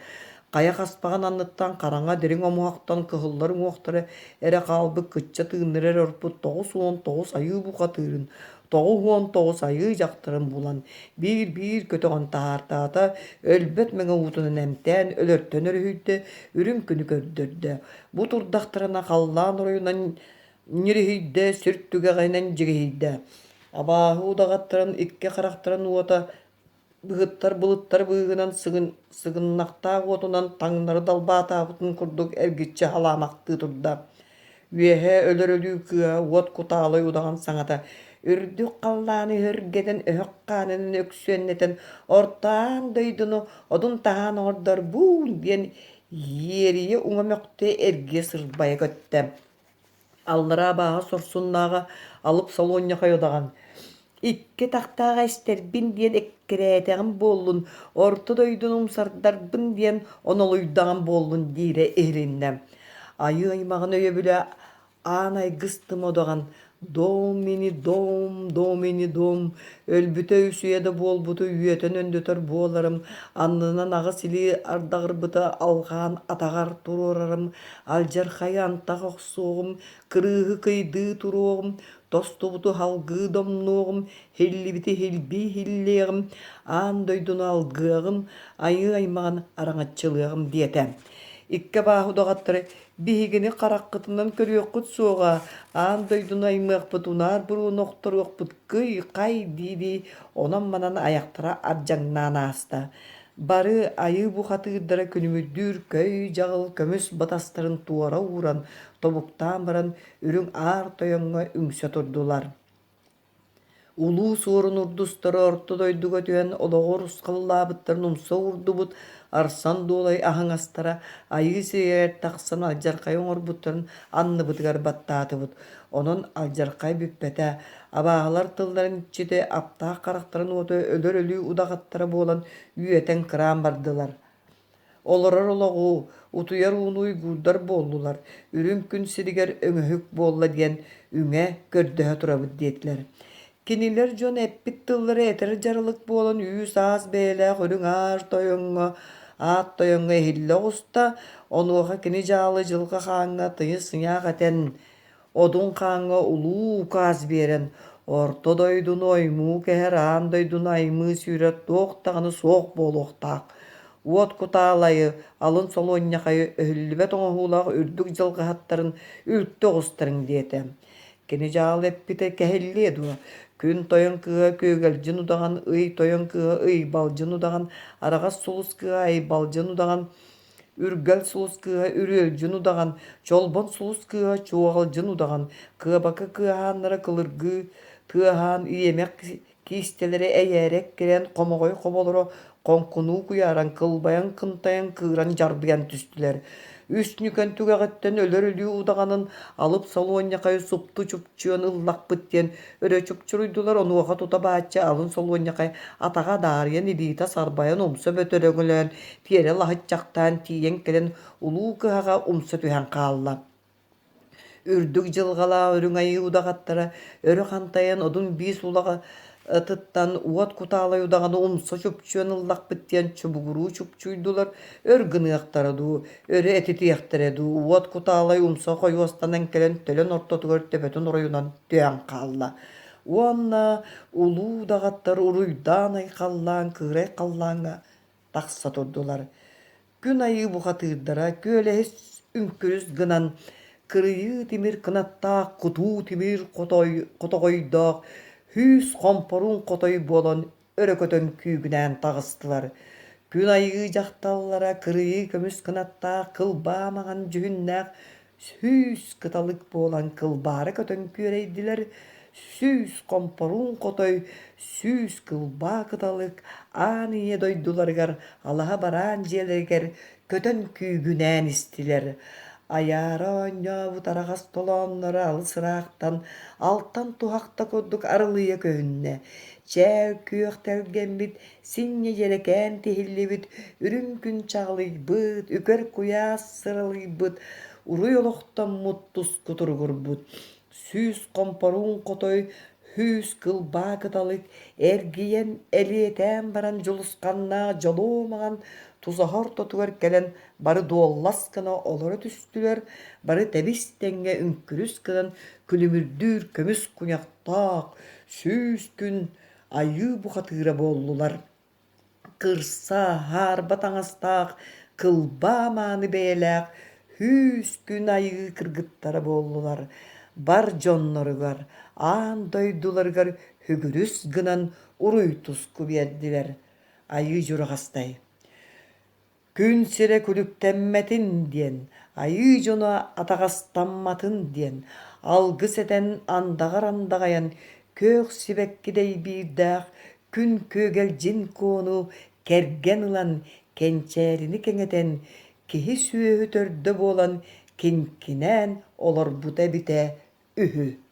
Кая хаспаган анныттан караңа дериң омуактан кыһыллар уоқтары эре каалбы кычча тыыннырар орпут 9-19 айыы бухатыырын 9-19 айыы жактарын булан бир көтөгөн таартаата өлбөт мэҥэ уутунун эмтэн өлөртөн өрүһүйдө үрүм күнү көрдөрдө. Бу турдактарына халлаан оройунан ньирихийдэ сүрттүгэ гайнан жигихийдэ. Абааһы удагаттарын икке характарын уота быһыттар булыттар быыгынан сыгыннактаах уотунан таңнары далбаатаабытын курдук эргиччи халаамакты турда. Үөһэ өлөр өлүү кыа уот кутаалай удаган саҥата үрдүк қаллааны hörgeden öhök kaanının öksüenneten ortaан döydünu odun tahan ordar buun diyen yeriye uŋa mökte erge sırbaya götte. Allara bağa sorsunnağa алып салоння койодаган. Икки тахтаага истербин диен эккеретегин боллун, орто дойдун умсардарбын диен онолуйдаган боллун дире эриннем. Айы аймагын өйөбүлө aanay gыстымодаган дом мини дом өлбүтө үсүйеде болбуту үйөтөн өндөтөр буоларым аннынан агыс или ардагырбыта алгаан атагар турурарым алжар хаянтак оксуогум кырыыгы кыйдыы туруогум тостубуту халгыы домнуогум хиллибити хилби хиллиэгим аан дойдуну алгыагым айы аймаган араңаччылыагым диэтем. Икке баахудагаттары бихигини караккытынан көрүөккүт суога аан дойдуна аймыакпыт унаар буруун окторуокпут кый кай диби онон манан аяктара аржаңнаанаста. Бары айы бухатыырдара күнүмүдүүр көй жагыл көмүс батастарын туора ууран тобуктаан баран үрүң аар тоyoңҥо үҥсө турдулар. Улуу суорун урдустары орто дойдуга түөн олоҕор ускаллаабыттарын умса урдубут арсан дуолай аһаҥастара айыы сигарет тахсан алдьархай оҥорбуттарын анныбытыгар баттаатыбыт. Онон алдьархай бүппэтэ абааһылар тылларын иччите аптаах карахтарын уоту өлөр өлүү удагаттара буолан үйэтэн кыраан бардылар. Олорор олоҕуу утуйар уунуй гуурдар буоллулар. Үрүҥ күн сиригэр өҥөһүк буолла диэн үҥэ көрдөһө турабыт диэтлэр. Кинилер дьон эппит тыллары этер жарылык буолан үүс аас бээлээх өрүҥ аар тоyoҥҥо аат тоyoҥҥо эһиллэ оҕуста онуоха кини дьаалы дьылга хааҥҥа тыйы сыҥаах этэн одун хааҥҥа улуу каас биэрэн орто дойдуну оймуу кэһэр аан дойдуну аймыы сүүрэ туох-таҕаны суох буолуохтаах. Уот кутаалайы алын солуонньахайы өһүллүбэт оҥоһуулаах үрдүк дьылгаһаттарын үртү оҕустарыҥ диэтэ. Кини дьаалы эппите кэһиллиэ дуо. Күн тойон кыа кыыгалжын удаган, ый тойон кыа ый балжын удаган, арагас сулус кыа ай балжын удаган, үргэл сулус кыа үрүөлжүн удаган, чолбон сулус кыа чуагалжын удаган, кыабака кыаһааннара кылыргыы тыаһаан ийэмек киистелери эйээрек кирен комоҕой хоболоро конкунуу куйааран кылбайан кынтайан кыыран жарбыян түстүлэр. Үснүкөн түгэҕэттэн өлөр өлүү удаганын алып солуонньакай супту чупчуон ыллакпыт диэн өрө чупчуруйдулар онуоха тута баачча алын солуонньакай атаға даарыйан илиита сарбайан умса бөтөрөҥүлөөн тиэре лаһыччахтаан тиийэн келен улуу кыһаҕа умса түһэн хаалла. Үрдүк дьылгалаа өрүҥ айыы удагаттара өрө хантайан одун биис улаҕа тыттан уот кутаалай удаганы умса чупчуон ыллакпыт диэн чубугуруу чупчуйдулар өргыныахтара дуу, өрө этитиэхтерэ дуу, уот кутаалай умса хойуостанан келен төлөн ортотугар төбөтүн оройунан түөн хаалла. Уонна улуу дагаттар уруйдаан айхаллаан кыырай халлаанга тахса турдулар. Күн айыы бухатыырдара күөлэһис үҥкүрүс гынан кырыйыы тимир кынаттаах кутуу тимир котоҕойдоох Хүүс хомпоруун котой болон өрөкөтөн күүгүнään тагыстылар. Күн айыы жакталлара кырыйыы көмүс кынаттаа кылбаамаган жүһүннээх сүүс кыталык буолан кылбаары көтөн күөрейдилэр. Сүүс хомпоруун котой сүүс кылбаа кыталык аан ие дойдуларыгар алаһа бараан дьиэлэригэр көтөн күүгүнään истилэр. Аяара оññообут арагас толооннора алысыраахтан алтан тухахта курдук арылыйа көһүннэ. Чээ күөхтэлгэмбит синньэ дьэрэкээн тиһиллибит үрүҥ күн чаҕылыйбыт, үкөр куяас сыралыйбыт, уруй олохтоммут туску тургурбут. Сүүс хомпоруун котой хүүс кылбаа кыталык эргийэн элиэтээн баран жулусканнаа жолуомаган тузаһар тотугар келен бары дуоллас гына олоро түстүлэр, бары тэбистэнгэ үҥкүрүс гынан күлүмүрдүүр көмүс куняктаах сүүс күн айыы бухатыыра буоллулар. Кырса хаарба таҥастаах кылбаа мааны бэйэлээх хүүс күн айыы кыргыттара буоллулар. Бар дьонноругар аан дойдуларыгар хүгүрүс гынан уруй туску биэрдилэр. Айыы дьураҕастай. Күн сире күлүктэммэтин диэн, айыы дьоно атаҕастамматын диэн, алгыс этэн андағар-андағайан көөх сибэккидэй биирдээх күн кыыгалдьин куону кэргэн ылан кэнчээрини кэҥэтэн киһи сүөһү төрдө буолан кинкинээн олорбута битэ үһү.